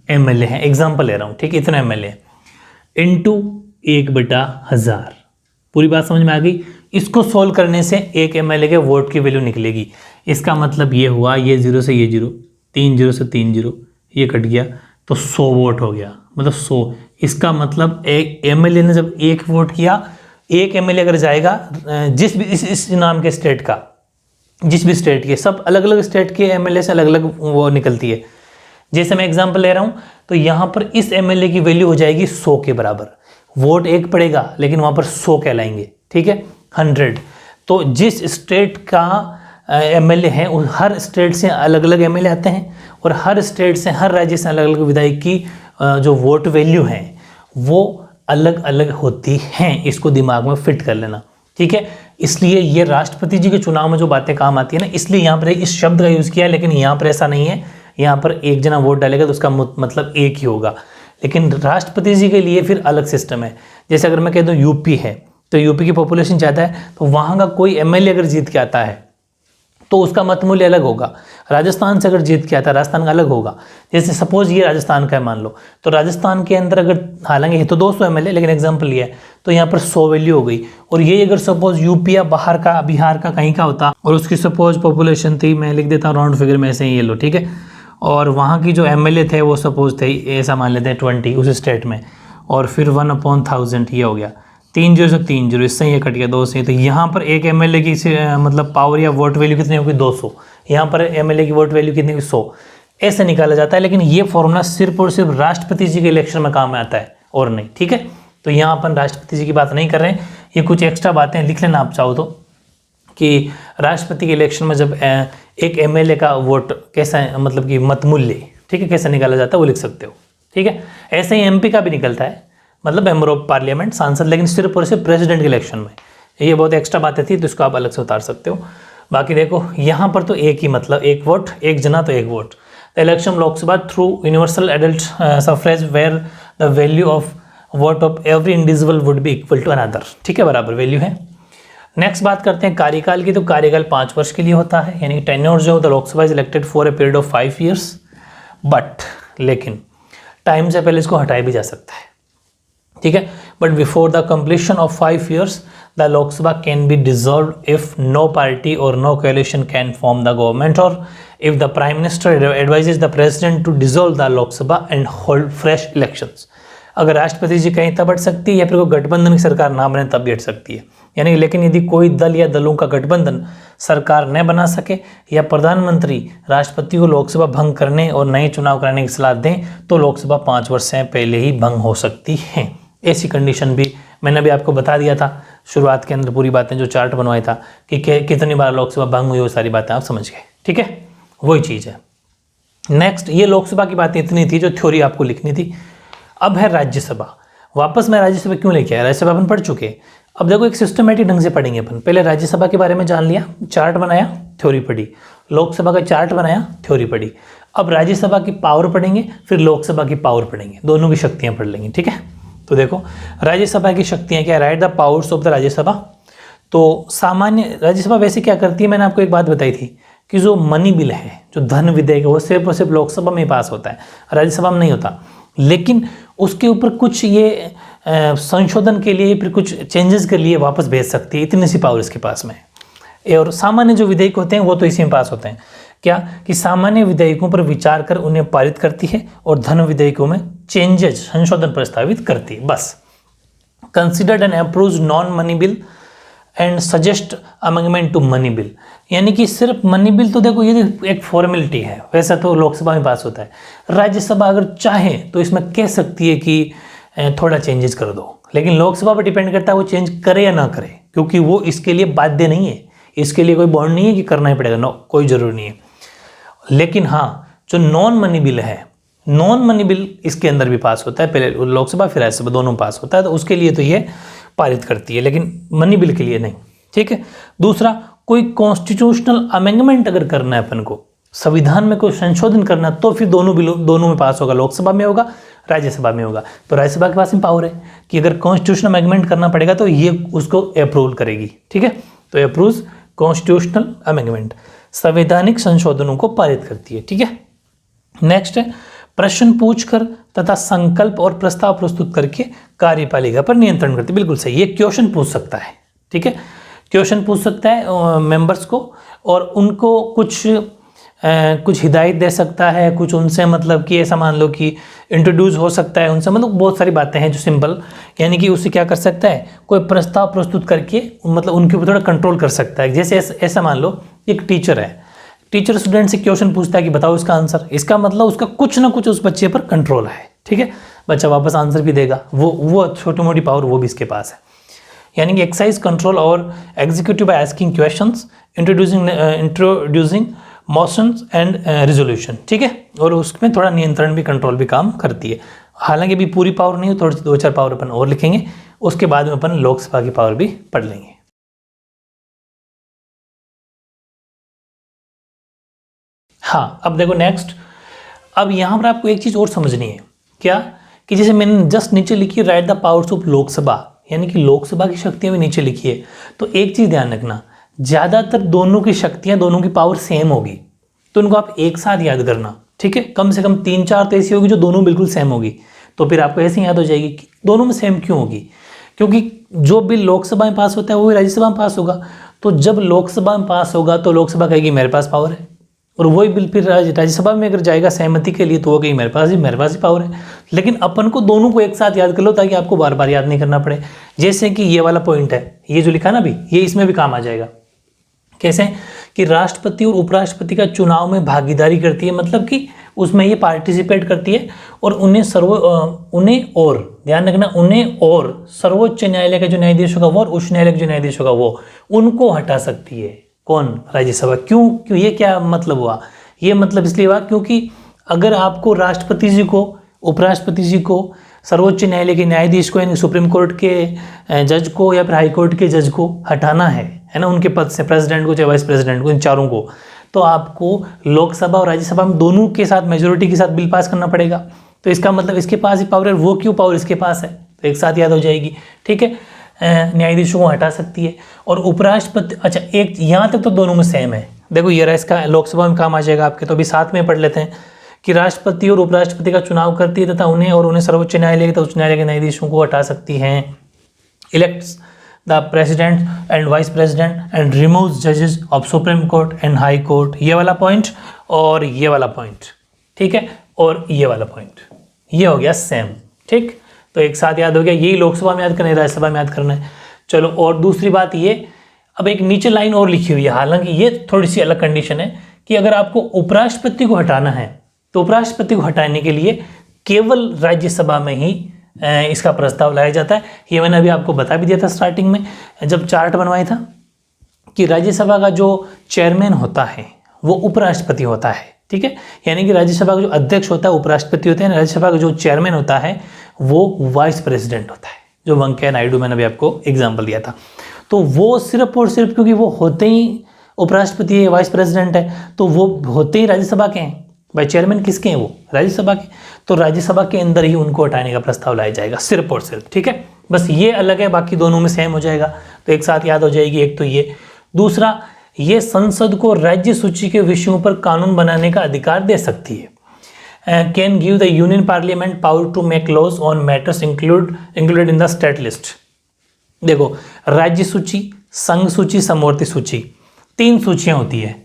एमएलए हैं, एग्जाम्पल ले रहा हूँ, ठीक है, इतने एमएलए इनटू 1/1000। पूरी बात समझ में आ गई? इसको सोल्व करने से एक एमएलए के वोट की वैल्यू निकलेगी। इसका मतलब ये हुआ, ये 0 से ये 0, 3 0 से 3 0, ये कट गया, तो 100 वोट हो गया, मतलब 100। इसका मतलब एक एमएलए ने जब एक वोट किया, एक एमएलए अगर जाएगा जिस भी इस नाम के स्टेट का, जिस भी स्टेट के, सब अलग अलग स्टेट के एमएलए से अलग अलग वो निकलती है। जैसे मैं एग्जांपल ले रहा हूँ, तो यहाँ पर इस एमएलए की वैल्यू हो जाएगी 100 के बराबर। वोट एक पड़ेगा लेकिन वहाँ पर 100 कहलाएंगे, ठीक है, 100। तो जिस स्टेट का एमएलए है, हर स्टेट से अलग अलग एमएलए आते हैं, और हर स्टेट से, हर राज्य से अलग अलग विधायक की जो वोट वैल्यू है वो अलग अलग होती हैं। इसको दिमाग में फिट कर लेना, ठीक है। इसलिए ये राष्ट्रपति जी के चुनाव में जो बातें काम आती है ना, इसलिए यहाँ पर इस शब्द का यूज़ किया है, लेकिन यहाँ पर ऐसा नहीं है। यहाँ पर एक जना वोट डालेगा तो उसका मतलब एक ही होगा, लेकिन राष्ट्रपति जी के लिए फिर अलग सिस्टम है। जैसे अगर मैं कह दूँ यूपी है, तो यूपी की पॉपुलेशन ज़्यादा है, तो वहाँ का कोई एमएलए अगर जीत के आता है तो उसका मत मूल्य अलग होगा। राजस्थान से अगर जीत के आता है, राजस्थान का अलग होगा। जैसे सपोज ये राजस्थान का है मान लो, तो राजस्थान के अंदर अगर, हालांकि ये तो 200 एमएलए, लेकिन एग्जांपल ये है, तो यहाँ पर 100 वैल्यू हो गई। और ये अगर सपोज यूपी या बाहर का, बिहार का कहीं का होता, और उसकी सपोज पॉपुलेशन थी, मैं लिख देता हूँ राउंड फिगर में ऐसे ही, ये लो, ठीक है, और वहाँ की जो एमएलए थे वो सपोज थे, ऐसा मान लेते हैं 20 उस स्टेट में, और फिर 1/1000 ये हो गया, 3 0 से 3 0, इससे ये कट गया 2 से। तो यहाँ पर एक एमएलए की मतलब पावर या वोट वैल्यू कितनी होगी? 200। यहाँ पर एमएलए की वोट वैल्यू कितनी होगी? 100। ऐसे निकाला जाता है, लेकिन ये फॉर्मूला सिर्फ और सिर्फ राष्ट्रपति जी के इलेक्शन में काम में आता है और नहीं, ठीक है। तो यहाँ अपन राष्ट्रपति जी की बात नहीं कर रहे हैं, ये कुछ एक्स्ट्रा बातें लिख लेना आप चाहो तो, कि राष्ट्रपति के इलेक्शन में जब एक एमएलए का वोट कैसा है, मतलब कि मत मूल्य, ठीक है, कैसे निकाला जाता है वो लिख सकते हो, ठीक है। ऐसे ही एमपी का भी निकलता है, मतलब मेंबर ऑफ पार्लियामेंट, सांसद, लेकिन सिर्फ और सिर्फ प्रेसिडेंट के इलेक्शन में। ये बहुत एक्स्ट्रा बातें थी, तो इसको आप अलग से उतार सकते हो। बाकी देखो यहाँ पर तो एक ही मतलब, एक वोट, एक जना तो एक vote. The election Lok Sabha through universal adult suffrage where the value of vote of every individual would be equal to another, ठीक है, बराबर वैल्यू है। नेक्स्ट बात करते हैं कार्यकाल की। तो कार्यकाल 5 वर्ष के लिए होता है, यानी टेन्योर जो the Lok Sabha is elected for a period of 5 years, but लेकिन टाइम से पहले इसको हटाया भी जा सकता है, ठीक है। But before the completion of 5 years the Lok Sabha can be dissolve if no party और नो कोalition कैन फॉर्म द गवर्नमेंट, और if the prime minister advises the president to dissolve the Lok Sabha and hold fresh elections. अगर राष्ट्रपति जी कहीं तब हट सकती है, या फिर कोई गठबंधन की सरकार ना बने तब भी हट सकती है, यानी लेकिन यदि कोई दल या दलों का गठबंधन सरकार न बना सके, या प्रधानमंत्री राष्ट्रपति को लोकसभा भंग करने और नए चुनाव कराने की सलाह दें, तो लोकसभा 5 वर्ष से पहले ही भंग हो सकती है। ऐसी कंडीशन भी मैंने अभी आपको बता दिया था शुरुआत के अंदर, पूरी बातें जो चार्ट बनवाया था कि कितनी बार लोकसभा भंग हुई, वो सारी बातें आप समझ गए, ठीक है, वही चीज़ है। नेक्स्ट, ये लोकसभा की बातें इतनी थी जो थ्योरी आपको लिखनी थी। अब है राज्यसभा। वापस मैं राज्यसभा क्यों लेके आया? राज्यसभा अपन पढ़ चुके। अब देखो एक सिस्टमेटिक ढंग से पढ़ेंगे अपन। पहले राज्यसभा के बारे में जान लिया, चार्ट बनाया, थ्योरी पढ़ी। लोकसभा का चार्ट बनाया, थ्योरी पढ़ी। अब राज्यसभा की पावर पढ़ेंगे, फिर लोकसभा की पावर पढ़ेंगे, दोनों की शक्तियाँ पढ़ लेंगे, ठीक है। तो देखो राज्यसभा की शक्तियाँ क्या? Right the powers of the Rajya Sabha. तो सामान्य राज्यसभा वैसे क्या करती है, मैंने आपको एक बात बताई थी कि जो मनी बिल है, जो धन विधेयक है, वो सिर्फ और सिर्फ लोकसभा में पास होता है, राज्यसभा में नहीं होता। लेकिन उसके ऊपर कुछ ये संशोधन के लिए फिर कुछ चेंजेस के लिए वापस भेज सकती है, इतनी सी पावर इसके पास में है। और सामान्य जो विधेयक होते हैं वो तो इसी में पास होते हैं, क्या कि सामान्य विधेयकों पर विचार कर उन्हें पारित करती है और धन विधेयकों में चेंजेस संशोधन प्रस्तावित करती है, बस। Considered and approved non money bill and suggest amendment to money bill, यानी कि सिर्फ मनी बिल तो देखो ये एक फॉर्मेलिटी है, वैसा तो लोकसभा में पास होता है। राज्यसभा अगर चाहे तो इसमें कह सकती है कि थोड़ा चेंजेस कर दो, लेकिन लोकसभा पर डिपेंड करता है वो चेंज करे या ना करे, क्योंकि वो इसके लिए बाध्य नहीं है, इसके लिए कोई बॉन्ड नहीं है कि करना ही पड़ेगा, नो, कोई जरूरी नहीं है। लेकिन हाँ, जो नॉन मनी बिल है, नॉन मनी बिल इसके अंदर भी पास होता है, पहले लोकसभा फिर राज्यसभा दोनों पास होता है, तो उसके लिए तो ये पारित करती है, लेकिन मनी बिल के लिए नहीं, ठीक है। दूसरा, कोई कॉन्स्टिट्यूशनल अमेंडमेंट अगर करना है अपन को, संविधान में कोई संशोधन करना, तो फिर दोनों में पास होगा, लोकसभा में होगा, राज्यसभा में होगा। तो राज्यसभा के पास में पावर है कि अगर कॉन्स्टिट्यूशनल अमेंडमेंट करना पड़ेगा तो ये उसको अप्रूवल करेगी, ठीक है। तो अप्रूव्स कॉन्स्टिट्यूशनल अमेंडमेंट, संवैधानिक संशोधनों को पारित करती है, ठीक है। नेक्स्ट है, प्रश्न पूछकर तथा संकल्प और प्रस्ताव प्रस्तुत करके कार्यपालिका पर नियंत्रण करती है, बिल्कुल सही। ये क्वेश्चन पूछ सकता है, ठीक है, क्वेश्चन पूछ सकता है मेंबर्स को, और उनको कुछ हिदायत दे सकता है, कुछ उनसे मतलब कि ऐसा मान लो कि इंट्रोड्यूस हो सकता है उनसे, मतलब बहुत सारी बातें हैं जो सिंपल, यानी कि उससे क्या कर सकता है, कोई प्रस्ताव प्रस्तुत करके मतलब उनके ऊपर थोड़ा कंट्रोल कर सकता है। जैसे ऐसा मान लो एक टीचर है, टीचर स्टूडेंट से क्वेश्चन पूछता है कि बताओ इसका आंसर, इसका मतलब उसका कुछ ना कुछ उस बच्चे पर कंट्रोल है, ठीक है, बच्चा वापस आंसर भी देगा, वो छोटी मोटी पावर वो भी इसके पास है। यानी कि एक्सरसाइज कंट्रोल और executive by asking questions, introducing motions and resolution, ठीक है, और उसमें थोड़ा नियंत्रण भी, कंट्रोल भी काम करती है। हालांकि भी पूरी पावर नहीं हो, थोड़ी 2-4 पावर अपन और लिखेंगे, उसके बाद में अपन लोकसभा की पावर भी पढ़ लेंगे। हाँ, अब देखो नेक्स्ट, अब यहाँ पर आपको एक चीज़ और समझनी है, क्या कि जैसे मैंने जस्ट नीचे लिखी right the powers of Lok Sabha, यानी कि लोकसभा की शक्तियाँ भी नीचे लिखी है, तो एक चीज़ ध्यान रखना, ज़्यादातर दोनों की शक्तियाँ, दोनों की पावर सेम होगी, तो उनको आप एक साथ याद करना, ठीक है। कम से कम 3-4 तो ऐसी होगी जो दोनों बिल्कुल सेम होगी, तो फिर आपको ऐसे याद हो जाएगी कि दोनों में सेम क्यों होगी, क्योंकि जो बिल लोकसभा में पास होता है वो भी राज्यसभा में पास होगा। तो जब लोकसभा में पास होगा तो लोकसभा कहेगी मेरे पास पावर है, और वही बिल फिर राज्यसभा में अगर जाएगा सहमति के लिए तो वो कहेगी मेरे पास ही पावर है। लेकिन अपन को दोनों को एक साथ याद कर लो ताकि आपको बार बार याद नहीं करना पड़े। जैसे कि ये वाला पॉइंट है, ये जो लिखा ना अभी, ये इसमें भी काम आ जाएगा। कैसे कि राष्ट्रपति और उपराष्ट्रपति का चुनाव में भागीदारी करती है, मतलब कि उसमें ये पार्टिसिपेट करती है, और उन्हें और ध्यान रखना, उन्हें और सर्वोच्च न्यायालय का जो न्यायाधीश होगा वो और उच्च न्यायालय का जो न्यायाधीश होगा वो, उनको हटा सकती है। कौन? राज्यसभा। क्यों? ये क्या मतलब हुआ? ये मतलब इसलिए हुआ क्योंकि अगर आपको राष्ट्रपति जी को, उपराष्ट्रपति जी को, सर्वोच्च न्यायालय के न्यायाधीश को, यानी सुप्रीम कोर्ट के जज को या फिर हाई कोर्ट के जज को हटाना है ना, उनके पद से, प्रेसिडेंट को चाहे वाइस प्रेसिडेंट को, इन चारों को, तो आपको लोकसभा और राज्यसभा में दोनों के साथ मेजोरिटी के साथ बिल पास करना पड़ेगा। तो इसका मतलब इसके पास ही पावर है, वो क्यों पावर इसके पास है, तो एक साथ याद हो जाएगी। ठीक है, न्यायाधीशों को हटा सकती है। और उपराष्ट्रपति, अच्छा एक यहाँ तक तो दोनों में सेम है। देखो ये रहा, इसका लोकसभा में काम आ जाएगा आपके, तो अभी साथ में पढ़ लेते हैं कि राष्ट्रपति और उपराष्ट्रपति का चुनाव करती है तथा उन्हें सर्वोच्च न्यायालय तथा उच्च न्यायालय के न्यायाधीशों को हटा सकती हैं। Elects the president and vice president and removes जजेस of supreme court and high court. ये वाला पॉइंट और ये वाला पॉइंट, ठीक है, और ये वाला पॉइंट, ये हो गया सेम। ठीक, तो एक साथ याद हो गया। यही लोकसभा में याद करना है, राज्यसभा में याद करना है। चलो, और दूसरी बात ये, अब एक नीचे लाइन और लिखी हुई है, हालांकि ये थोड़ी सी अलग कंडीशन है कि अगर आपको उपराष्ट्रपति को हटाना है तो उपराष्ट्रपति को हटाने के लिए केवल राज्यसभा में ही इसका प्रस्ताव लाया जाता है। ये मैंने अभी आपको बता भी दिया था स्टार्टिंग में जब चार्ट बनवाया था कि राज्यसभा का जो चेयरमैन होता है वो उपराष्ट्रपति होता है। ठीक है, यानी कि राज्यसभा का जो अध्यक्ष होता है उपराष्ट्रपति होते हैं, राज्यसभा का जो चेयरमैन होता है वो वाइस प्रेसिडेंट होता है, जो वेंकैया नायडू, मैंने अभी आपको एग्जाम्पल दिया था। तो वो सिर्फ और सिर्फ क्योंकि वो होते ही उपराष्ट्रपति है, वाइस प्रेसिडेंट है, तो वो होते ही राज्यसभा के हैं। भाई चेयरमैन किसके हैं? वो राज्यसभा के। तो राज्यसभा के अंदर ही उनको हटाने का प्रस्ताव लाया जाएगा, सिर्फ और सिर्फ। ठीक है, बस ये अलग है, बाकी दोनों में सेम हो जाएगा, तो एक साथ याद हो जाएगी। एक तो ये, दूसरा ये संसद को राज्य सूची के विषयों पर कानून बनाने का अधिकार दे सकती है। Can give the union parliament power to make laws on matters included in the state list. देखो, राज्य सूची, संघ सूची, समवर्ती सूची, 3 सूचियां होती है।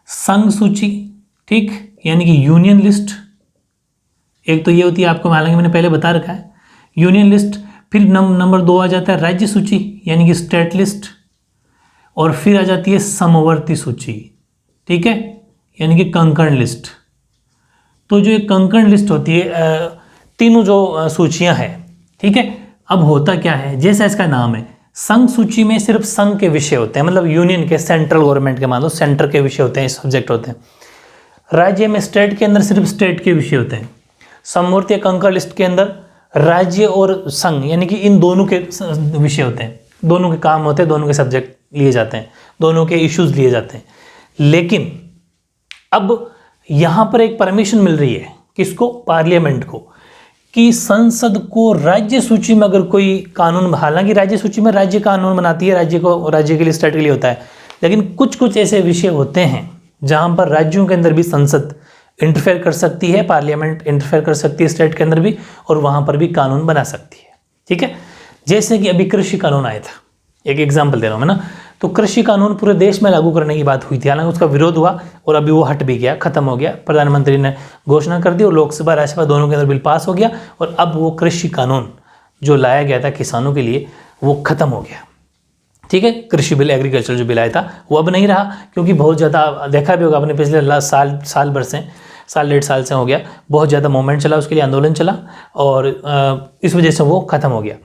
संघ सूची, ठीक, यानी कि यूनियन लिस्ट, एक तो ये होती है, आपको हालांकि मैंने पहले बता रखा है, यूनियन लिस्ट। फिर नंबर 2 आ जाता है राज्य सूची यानी कि स्टेट लिस्ट, और फिर आ जाती है समवर्ती सूची, ठीक है, यानी कि कंकर्ड लिस्ट। तो जो ये कंकर्ड लिस्ट होती है, तीनों जो सूचियां हैं, ठीक है। अब होता क्या है, जैसा इसका नाम है, संघ सूची में सिर्फ संघ के विषय होते हैं, मतलब यूनियन के, सेंट्रल गवर्नमेंट के, मान लो सेंटर के विषय होते हैं, सब्जेक्ट होते हैं। राज्य में, स्टेट के अंदर सिर्फ स्टेट के विषय होते हैं। समवर्ती कंकर्ड लिस्ट के अंदर राज्य और संघ यानी कि इन दोनों के विषय होते हैं, दोनों के काम होते हैं, दोनों के सब्जेक्ट लिए जाते हैं, दोनों के इश्यूज लिए जाते हैं। लेकिन अब यहां पर एक परमिशन मिल रही है, किसको, पार्लियामेंट को, कि संसद को राज्य सूची में अगर कोई कानून, हालांकि राज्य सूची में राज्य कानून बनाती है, राज्य के लिए, स्टेट के लिए होता है, लेकिन कुछ कुछ ऐसे विषय होते हैं जहां पर राज्यों के अंदर भी संसद इंटरफेयर कर सकती है, पार्लियामेंट इंटरफेयर कर सकती है स्टेट के अंदर भी, और वहां पर भी कानून बना सकती है, ठीक है। जैसे कि अभी कृषि कानून आया था, एक एग्जाम्पल दे रहा हूं मैं ना, तो कृषि कानून पूरे देश में लागू करने की बात हुई थी, हालांकि उसका विरोध हुआ और अभी वो हट भी गया, खत्म हो गया, प्रधानमंत्री ने घोषणा कर दी और लोकसभा राज्यसभा दोनों के अंदर बिल पास हो गया, और अब वो कृषि कानून जो लाया गया था किसानों के लिए वो खत्म हो गया, ठीक है। कृषि बिल, एग्रीकल्चर जो बिल आया था वो अब नहीं रहा, क्योंकि बहुत ज़्यादा, देखा भी होगा आपने, पिछले साल भर से, साल 1.5 साल से हो गया, बहुत ज़्यादा मूवमेंट चला उसके लिए, आंदोलन चला, और इस वजह से वो खत्म हो गया।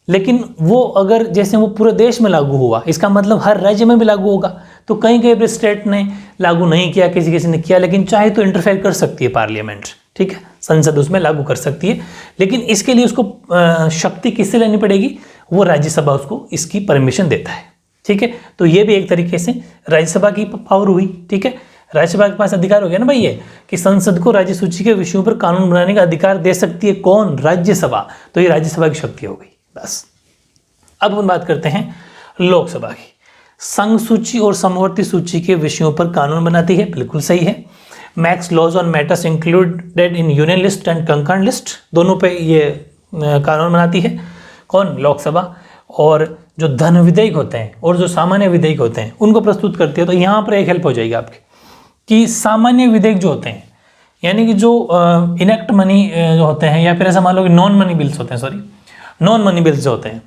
लेकिन वो अगर जैसे वो पूरे देश में लागू हुआ, इसका मतलब हर राज्य में भी लागू होगा, तो कहीं कहीं पर स्टेट ने लागू नहीं किया, किसी किसी ने किया, लेकिन चाहे तो इंटरफेयर कर सकती है पार्लियामेंट, ठीक है, संसद उसमें लागू कर सकती है, लेकिन इसके लिए उसको शक्ति किससे लेनी पड़ेगी, वो राज्यसभा उसको इसकी परमिशन देता है, ठीक है। तो ये भी एक तरीके से राज्यसभा की पावर हुई, ठीक है। राज्यसभा के पास अधिकार हो गया ना भाई, ये कि संसद को राज्य सूची के विषयों पर कानून बनाने का अधिकार दे सकती है, कौन, राज्यसभा। तो ये राज्यसभा की शक्ति हो गई, बस। अब हम बात करते हैं लोकसभा की। संघ सूची और समवर्ती सूची के विषयों पर कानून बनाती है, बिल्कुल सही है। Makes laws on matters included in union list and concurrent list, दोनों पे ये कानून बनाती है, कौन, लोकसभा। और जो धन विधेयक होते हैं और जो सामान्य विधेयक होते हैं उनको प्रस्तुत करती है। तो यहाँ पर एक हेल्प हो जाएगी आपकी, कि सामान्य विधेयक जो होते हैं, यानी कि जो इनेक्ट मनी जो होते हैं, या फिर ऐसा मान लो कि नॉन मनी बिल्स होते हैं, सॉरी, नॉन मनी बिल्स जो होते हैं,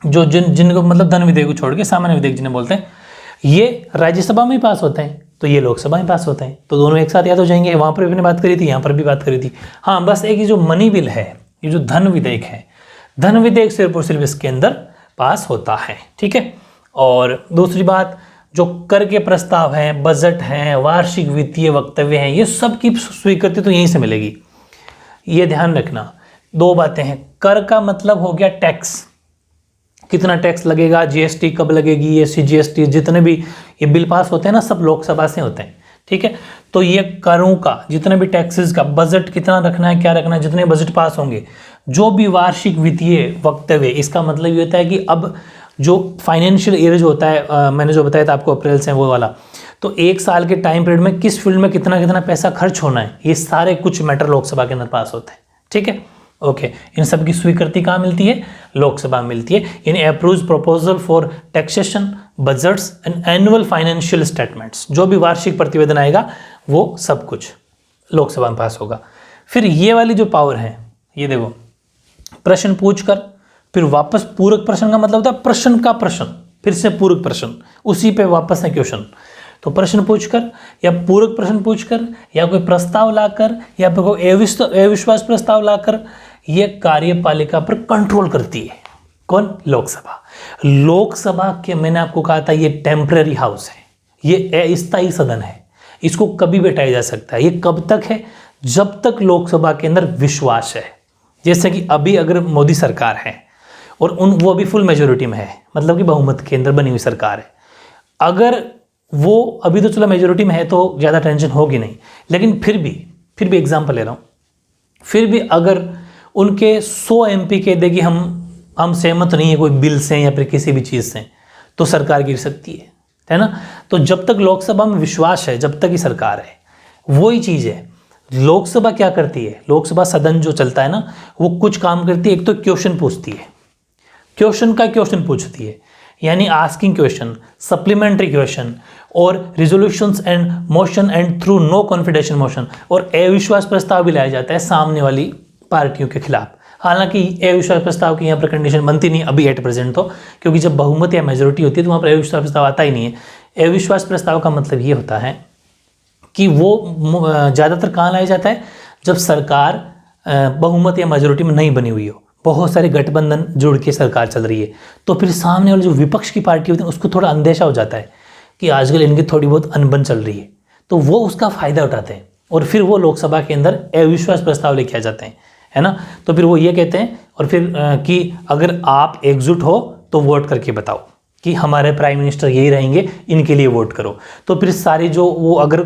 जो जिनको मतलब धन विधेयक को छोड़ के सामान्य विधेयक जिन्हें बोलते हैं, ये राज्यसभा में ही पास होते हैं, तो ये लोकसभा में पास होते हैं, तो दोनों एक साथ याद हो जाएंगे। वहाँ पर भी मैंने बात करी थी, यहाँ पर भी बात करी थी। हाँ, बस एक ये जो मनी बिल है, ये जो धन विधेयक है, धन विधेयक सिर्फ और सिर्फ इसके अंदर पास होता है, ठीक है। और दूसरी बात, जो कर के प्रस्ताव हैं, बजट हैं, वार्षिक वित्तीय वक्तव्य हैं, ये सब की स्वीकृति तो यहीं से मिलेगी, ये ध्यान रखना। 2 बातें हैं, कर का मतलब हो गया टैक्स, कितना टैक्स लगेगा, जीएसटी कब लगेगी, ये सीजीएसटी, जितने भी ये बिल पास होते हैं ना, सब लोकसभा से होते हैं, ठीक है। तो ये करों का, जितने भी टैक्सेस का, बजट कितना रखना है, क्या रखना है, जितने बजट पास होंगे, जो भी वार्षिक वित्तीय वक्तव्य, इसका मतलब ये होता है कि अब जो फाइनेंशियल ईयर जो होता है, मैंने जो बताया था आपको अप्रैल से, वो वाला, तो 1 साल के टाइम पीरियड में किस फील्ड में कितना कितना पैसा खर्च होना है, ये सारे कुछ मैटर लोकसभा के अंदर पास होते हैं, ठीक है। ओके, इन सब की स्वीकृति कहाँ मिलती है, लोकसभा में मिलती है। यानी approves proposal for taxation, budgets and annual financial statements, जो भी वार्षिक प्रतिवेदन आएगा वो सब कुछ लोकसभा में पास होगा। फिर ये वाली जो पावर है, ये देखो, प्रश्न पूछकर फिर वापस पूरक प्रश्न का मतलब होता है प्रश्न का प्रश्न, फिर से पूरक प्रश्न, उसी पे वापस है क्वेश्चन। तो प्रश्न पूछकर या पूरक प्रश्न पूछकर या कोई प्रस्ताव लाकर या फिर कोई अविश्वास प्रस्ताव लाकर ये कार्यपालिका पर कंट्रोल करती है, कौन, लोकसभा। लोकसभा के, मैंने आपको कहा था, ये टेम्पररी हाउस है, ये अस्थायी सदन है, इसको कभी भी हटाया जा सकता है। ये कब तक है, जब तक लोकसभा के अंदर विश्वास है। जैसे कि अभी अगर मोदी सरकार है और वो अभी फुल मेजोरिटी में है, मतलब कि बहुमत के अंदर बनी हुई सरकार है, अगर वो अभी तो चलो मेजोरिटी में है तो ज़्यादा टेंशन होगी नहीं, लेकिन फिर भी एग्जाम्पल ले रहा हूँ, फिर भी अगर उनके 100 MP कह देगी हम सहमत नहीं है कोई बिल से या फिर किसी भी चीज़ से, तो सरकार गिर सकती है ना। तो जब तक लोकसभा में विश्वास है, जब तक ही सरकार है, वही चीज़ है। लोकसभा क्या करती है, लोकसभा सदन जो चलता है ना, वो कुछ काम करती है। एक तो क्वेश्चन पूछती है, क्वेश्चन पूछती है, यानी आस्किंग क्वेश्चन, सप्लीमेंट्री क्वेश्चन, और resolutions and motion and through no confidence motion, और अविश्वास प्रस्ताव भी लाया जाता है सामने वाली पार्टियों के खिलाफ। हालांकि अविश्वास प्रस्ताव की यहाँ पर कंडीशन बनती नहीं अभी एट प्रेजेंट तो, क्योंकि जब बहुमत या मेजोरिटी होती है तो वहाँ पर अविश्वास प्रस्ताव आता ही नहीं है। अविश्वास प्रस्ताव का मतलब ये होता है कि वो ज़्यादातर कहाँ लाया जाता है, जब सरकार बहुमत या मेजोरिटी में नहीं बनी हुई हो, बहुत सारे गठबंधन जुड़ के सरकार चल रही है, तो फिर सामने वाले जो विपक्ष की पार्टी होती है उसको थोड़ा अंदेशा हो जाता है कि आजकल इनकी थोड़ी बहुत अनबन चल रही है, तो वो उसका फ़ायदा उठाते हैं और फिर वो लोकसभा के अंदर अविश्वास प्रस्ताव लेके आ जाते हैं, है ना। तो फिर वो ये कहते हैं और फिर कि अगर आप एकजुट हो तो वोट करके बताओ कि हमारे प्राइम मिनिस्टर यही रहेंगे, इनके लिए वोट करो। तो फिर सारी जो वो अगर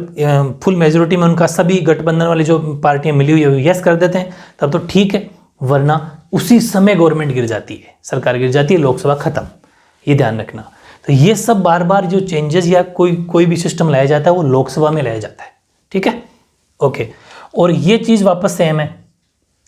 फुल मेजोरिटी में उनका सभी गठबंधन वाली जो पार्टियां मिली हुई है यस कर देते हैं तब तो ठीक है, वरना उसी समय गवर्नमेंट गिर जाती है, सरकार गिर जाती है, लोकसभा खत्म। ये ध्यान रखना। तो ये सब बार बार जो चेंजेस या कोई भी सिस्टम लाया जाता है वो लोकसभा में लाया जाता है, ठीक है, ओके। और ये चीज़ वापस सेम है,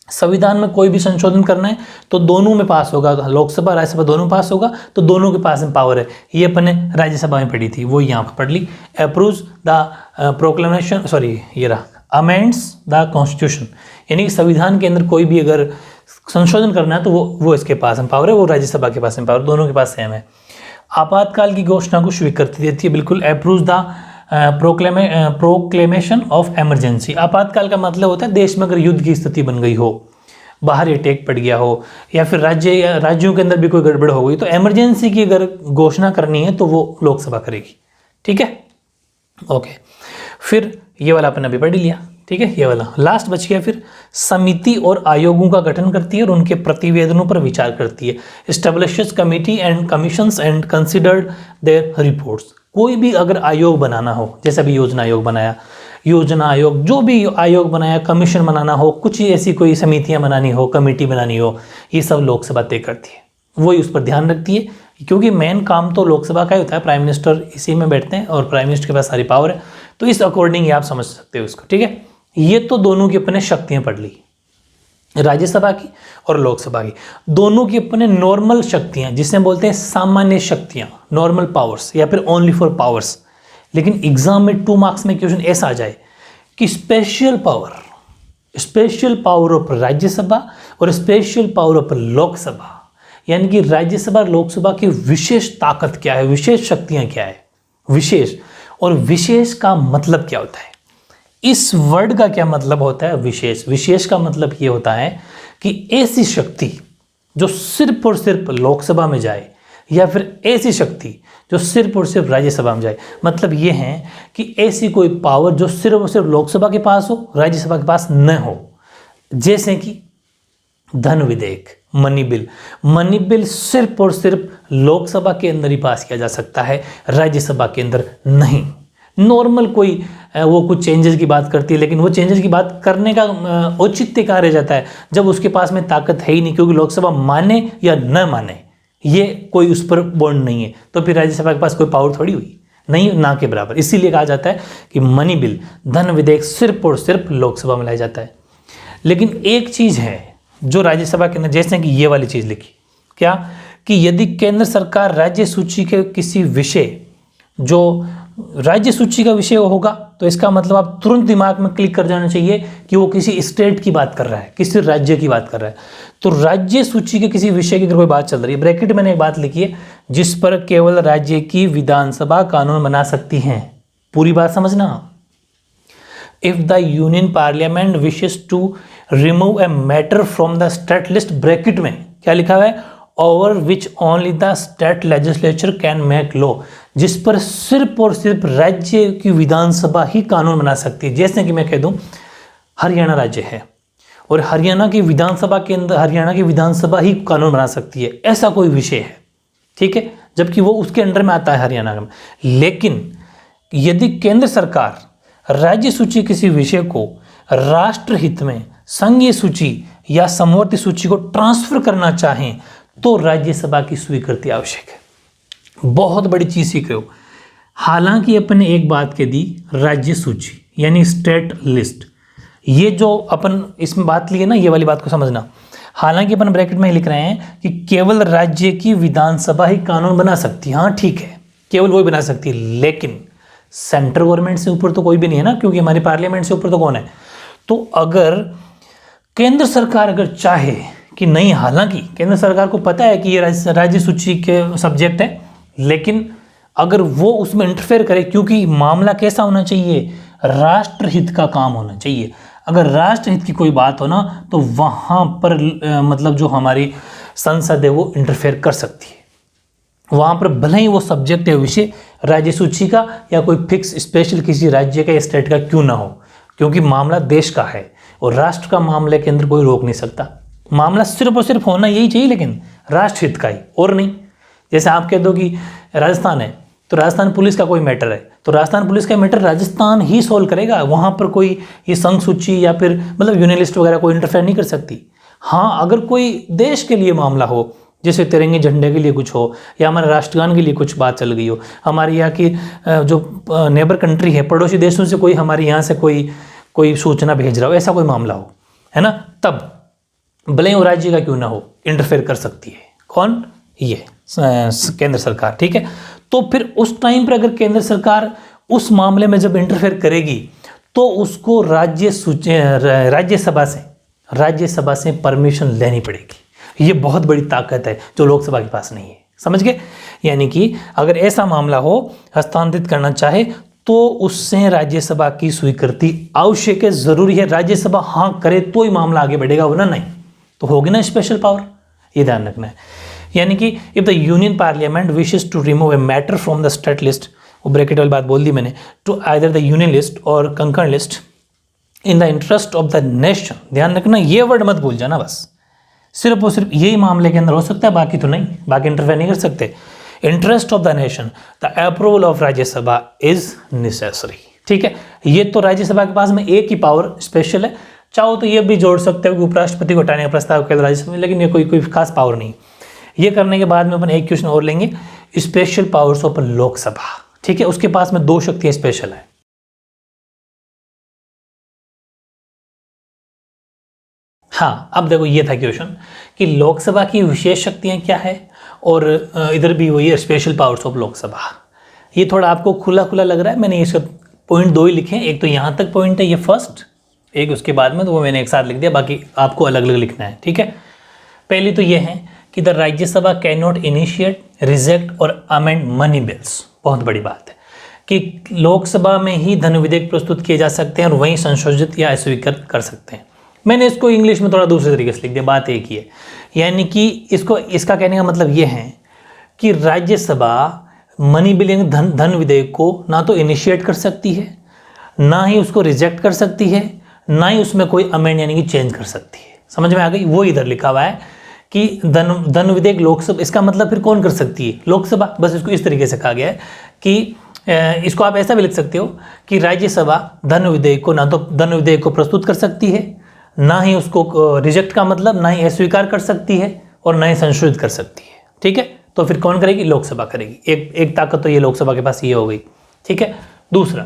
संविधान में कोई भी संशोधन करना है तो दोनों में पास होगा, लोकसभा राज्यसभा दोनों पास होगा, तो दोनों के पास में पावर है। ये अपने राज्यसभा में पढ़ी थी, वो यहाँ पर पढ़ ली। अप्रूव्स द प्रोक्लेमेशन, सॉरी ये रहा, अमेंड्स द कॉन्स्टिट्यूशन, यानी कि संविधान के अंदर कोई भी अगर संशोधन करना है तो वो इसके पास में पावर है, वो राज्यसभा के पास में पावर, दोनों के पास सेम है। आपातकाल की घोषणा को स्वीकृति देती है, बिल्कुल। Approves the proclamation of emergency, आपातकाल का मतलब होता है देश में अगर युद्ध की स्थिति बन गई हो, बाहर अटैक पड़ गया हो, या फिर राज्यों के अंदर भी कोई गड़बड़ हो गई, तो इमरजेंसी की अगर घोषणा करनी है तो वो लोकसभा करेगी, ठीक है, ओके। फिर ये वाला अपन अभी पढ़ लिया, ठीक है। ये वाला लास्ट बच गया। फिर समिति और आयोगों का गठन करती है और उनके प्रतिवेदनों पर विचार करती है। Establishes committee and commissions and considered their reports, कोई भी अगर आयोग बनाना हो, जैसे अभी योजना आयोग बनाया, योजना आयोग, जो भी आयोग बनाया, कमीशन बनाना हो, कुछ ऐसी कोई समितियां बनानी हो, कमेटी बनानी हो, ये सब लोकसभा तय करती है, वही उस पर ध्यान रखती है, क्योंकि मेन काम तो लोकसभा का ही होता है, प्राइम मिनिस्टर इसी में बैठते हैं और प्राइम मिनिस्टर के पास सारी पावर है, तो इस अकॉर्डिंग आप समझ सकते हो इसको, ठीक है। ये तो दोनों की अपने शक्तियां पढ़ ली, राज्यसभा की और लोकसभा की, दोनों की अपने नॉर्मल शक्तियां, जिसे बोलते हैं सामान्य शक्तियां, नॉर्मल पावर्स, या फिर ओनली फॉर पावर्स। लेकिन एग्जाम में 2 मार्क्स में क्वेश्चन ऐसा आ जाए कि स्पेशल पावर ऑफ राज्यसभा और स्पेशल पावर ऑफ लोकसभा, यानी कि राज्यसभा और लोकसभा की विशेष ताकत क्या है, विशेष शक्तियां क्या है, विशेष, और विशेष का मतलब क्या होता है, इस वर्ड का क्या मतलब होता है, विशेष। विशेष का मतलब ये होता है कि ऐसी शक्ति जो सिर्फ और सिर्फ लोकसभा में जाए, या फिर ऐसी शक्ति जो सिर्फ और सिर्फ राज्यसभा में जाए। मतलब ये है कि ऐसी कोई पावर जो सिर्फ और सिर्फ लोकसभा के पास हो, राज्यसभा के पास न हो। जैसे कि धन विधेयक, मनी बिल सिर्फ और सिर्फ लोकसभा के अंदर ही पास किया जा सकता है, राज्यसभा के अंदर नहीं। नॉर्मल कोई वो कुछ चेंजेस की बात करती है, लेकिन वो चेंजेस की बात करने का औचित्य कहाँ रह जाता है, जब उसके पास में ताकत है ही नहीं, क्योंकि लोकसभा माने या न माने ये कोई उस पर बॉन्ड नहीं है, तो फिर राज्यसभा के पास कोई पावर थोड़ी हुई, नहीं, ना के बराबर। इसीलिए कहा जाता है कि मनी बिल, धन विधेयक सिर्फ और सिर्फ लोकसभा में लाया जाता है। लेकिन एक चीज़ है जो राज्यसभा के अंदर, जैसे कि ये वाली चीज़ लिखी, क्या कि यदि केंद्र सरकार राज्य सूची के किसी विषय, जो राज्य सूची का विषय होगा, तो इसका मतलब आप तुरंत दिमाग में क्लिक कर जाना चाहिए कि वो किसी स्टेट की बात कर रहा है, किसी राज्य की बात कर रहा है। तो राज्य सूची के किसी विषय की अगर कोई बात चल रही है, ब्रैकेट में एक बात लिखी है, जिस पर केवल राज्य की विधानसभा कानून बना सकती है। पूरी बात समझना। If the union parliament wishes to remove a matter from the state list, bracket में क्या लिखा हुआ है, over which only the state legislature can make law, जिस पर सिर्फ और सिर्फ राज्य की विधानसभा ही कानून बना सकती है। जैसे कि मैं कह दूं हरियाणा राज्य है और हरियाणा की विधानसभा के अंदर हरियाणा की विधानसभा ही कानून बना सकती है, ऐसा कोई विषय है, ठीक है, जबकि वो उसके अंडर में आता है हरियाणा में। लेकिन यदि केंद्र सरकार राज्य सूची किसी विषय को राष्ट्रहित में संघीय सूची या समवर्ती सूची को ट्रांसफर करना चाहें तो राज्यसभा की स्वीकृति आवश्यक है। बहुत बड़ी चीज सीख रहे हो। हालांकि अपने एक बात कह दी, राज्य सूची यानी स्टेट लिस्ट, ये जो अपन इसमें बात ली है ना, ये वाली बात को समझना। हालांकि अपन ब्रैकेट में ही लिख रहे हैं कि केवल राज्य की विधानसभा ही कानून बना सकती है। हाँ ठीक है, केवल वही बना सकती है, लेकिन सेंट्रल गवर्नमेंट से ऊपर तो कोई भी नहीं है ना, क्योंकि हमारी पार्लियामेंट से ऊपर तो कौन है। तो अगर केंद्र सरकार अगर चाहे कि नहीं, हालांकि केंद्र सरकार को पता है कि ये राज्य सूची के सब्जेक्ट है, लेकिन अगर वो उसमें इंटरफेयर करे, क्योंकि मामला कैसा होना चाहिए, राष्ट्रहित का काम होना चाहिए। अगर राष्ट्रहित की कोई बात हो ना, तो वहाँ पर मतलब जो हमारी संसद है वो इंटरफेयर कर सकती है। वहाँ पर भले ही वो सब्जेक्ट है विषय राज्य सूची का या कोई फिक्स स्पेशल किसी राज्य का या स्टेट का क्यों ना हो, क्योंकि मामला देश का है और राष्ट्र का मामले के अंदर कोई रोक नहीं सकता। मामला सिर्फ और सिर्फ होना यही चाहिए, लेकिन राष्ट्रहित का ही, और नहीं। जैसे आप कह दो कि राजस्थान है तो राजस्थान पुलिस का कोई मैटर है, तो राजस्थान पुलिस का मैटर राजस्थान ही सोल्व करेगा, वहाँ पर कोई ये संघ सूची या फिर मतलब यूनियन लिस्ट वगैरह कोई इंटरफेयर नहीं कर सकती। हाँ, अगर कोई देश के लिए मामला हो, जैसे तिरंगे झंडे के लिए कुछ हो या हमारे राष्ट्रगान के लिए कुछ बात चल गई हो, हमारे यहाँ की जो नेबर कंट्री है, पड़ोसी देशों से कोई हमारे यहाँ से कोई सूचना भेज रहा हो, ऐसा कोई मामला हो, है ना, तब भले ही वो राज्य का क्यों ना हो इंटरफेयर कर सकती है। कौन? ये केंद्र सरकार। ठीक है, तो फिर उस टाइम पर अगर केंद्र सरकार उस मामले में जब इंटरफेयर करेगी तो उसको राज्यसभा से परमिशन लेनी पड़ेगी। ये बहुत बड़ी ताकत है जो लोकसभा के पास नहीं है, समझ गए। यानी कि अगर ऐसा मामला हो, हस्तांतरित करना चाहे, तो उससे राज्यसभा की स्वीकृति आवश्यक है, जरूरी है। राज्यसभा हाँ करे तो ही मामला आगे बढ़ेगा, वरना नहीं। तो होगी ना स्पेशल पावर, ये ध्यान रखना है। यानी कि if the union parliament wishes to remove a matter from the state list, वो ब्रैकेट वाली बात बोल दी मैंने, to either the union list और concurrent list in the interest of the nation. ध्यान रखना, ये वर्ड मत भूल जाना, बस सिर्फ और सिर्फ यही मामले के अंदर हो सकता है, बाकी तो नहीं, बाकी इंटरफेयर नहीं कर सकते। Interest of the nation, the approval of Rajya Sabha is necessary. ठीक है, ये तो राज्यसभा के पास में एक ही पावर स्पेशल है। चाहो तो ये भी जोड़ सकते हो कि उपराष्ट्रपति को हटाने का प्रस्ताव केवल राज्यसभा में, लेकिन ये कोई खास पावर नहीं। ये करने के बाद में अपन एक क्वेश्चन और लेंगे, स्पेशल पावर्स ऑफ लोकसभा। ठीक है, उसके पास में 2 शक्तियां स्पेशल है। हाँ, अब देखो ये था क्वेश्चन कि लोकसभा की विशेष शक्तियां क्या है, और इधर भी वही है स्पेशल पावर्स ऑफ लोकसभा। ये थोड़ा आपको खुला खुला लग रहा है, मैंने इसका पॉइंट 2 ही लिखे हैं। एक तो यहाँ तक पॉइंट है, ये फर्स्ट, एक उसके बाद में, तो वो मैंने एक साथ लिख दिया, बाकी आपको अलग अलग लिखना है। ठीक है, पहली तो ये है कि the Rajya Sabha can not initiate, reject और अमेंड मनी बिल्स। बहुत बड़ी बात है कि लोकसभा में ही धन विधेयक प्रस्तुत किए जा सकते हैं और वहीं संशोधित या अस्वीकृत कर सकते हैं। मैंने इसको इंग्लिश में थोड़ा दूसरे तरीके से लिख दिया, बात एक ही है। यानी कि इसका कहने का मतलब ये है कि राज्यसभा मनी बिल यानी धन विधेयक को ना तो इनिशिएट कर सकती है, ना ही उसको रिजेक्ट कर सकती है, ना ही उसमें कोई अमेंड यानी कि चेंज कर सकती है। समझ में आ गई? वो इधर लिखा हुआ है कि धन विधेयक लोकसभा, इसका मतलब फिर कौन कर सकती है? लोकसभा। बस इसको इस तरीके से कहा गया है कि इसको आप ऐसा भी लिख सकते हो कि राज्यसभा धन विधेयक को ना तो धन विधेयक को प्रस्तुत कर सकती है, ना ही उसको रिजेक्ट का मतलब ना ही अस्वीकार कर सकती है और ना ही संशोधित कर सकती है। ठीक है, तो फिर कौन करेगी? लोकसभा करेगी। एक ताकत तो ये लोकसभा के पास ये हो गई। ठीक है, दूसरा,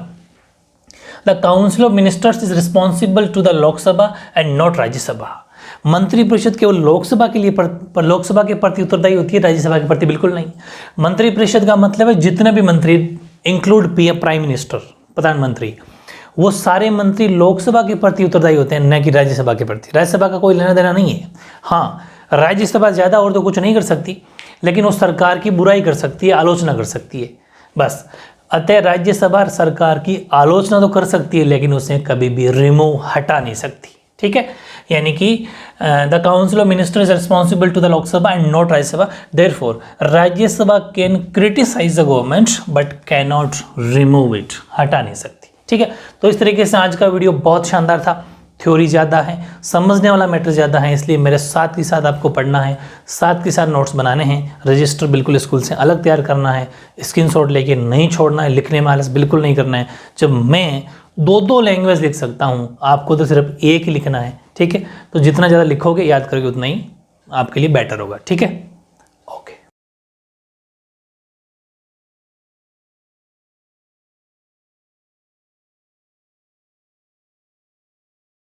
the council of ministers is responsible to the Lok Sabha and not Rajya Sabha. मंत्रिपरिषद केवल लोकसभा के लिए लोकसभा के प्रति उत्तरदायी होती है, राज्यसभा के प्रति बिल्कुल नहीं। मंत्रिपरिषद का मतलब है जितने भी मंत्री, इंक्लूड प्राइम मिनिस्टर, प्रधानमंत्री, वो सारे मंत्री लोकसभा के प्रति उत्तरदायी होते हैं, न कि राज्यसभा के प्रति। राज्यसभा का कोई लेना देना नहीं है। हाँ, राज्यसभा ज़्यादा और तो कुछ नहीं कर सकती, लेकिन वो सरकार की बुराई कर सकती है, आलोचना कर सकती है, बस। अतः राज्यसभा सरकार की आलोचना तो कर सकती है, लेकिन उसे कभी भी रिमूव, हटा नहीं सकती। ठीक है, यानी कि the council of minister is responsible to the Lok Sabha and not Rajya Sabha. Therefore Rajya Sabha can criticise the government but can not remove it, हटा नहीं सकती। ठीक है, तो इस तरीके से आज का वीडियो बहुत शानदार था। थ्योरी ज़्यादा है, समझने वाला मैटर ज़्यादा है, इसलिए मेरे साथ के साथ आपको पढ़ना है, साथ के साथ नोट्स बनाने हैं। रजिस्टर बिल्कुल स्कूल से अलग तैयार करना है, स्क्रीनशॉट लेके नहीं छोड़ना है, लिखने में आलस बिल्कुल नहीं करना है। जब मैं 2 लैंग्वेज लिख सकता हूँ, आपको तो सिर्फ एक ही लिखना है। ठीक है, तो जितना ज़्यादा लिखोगे, याद करोगे, उतना ही आपके लिए बेटर होगा। ठीक है।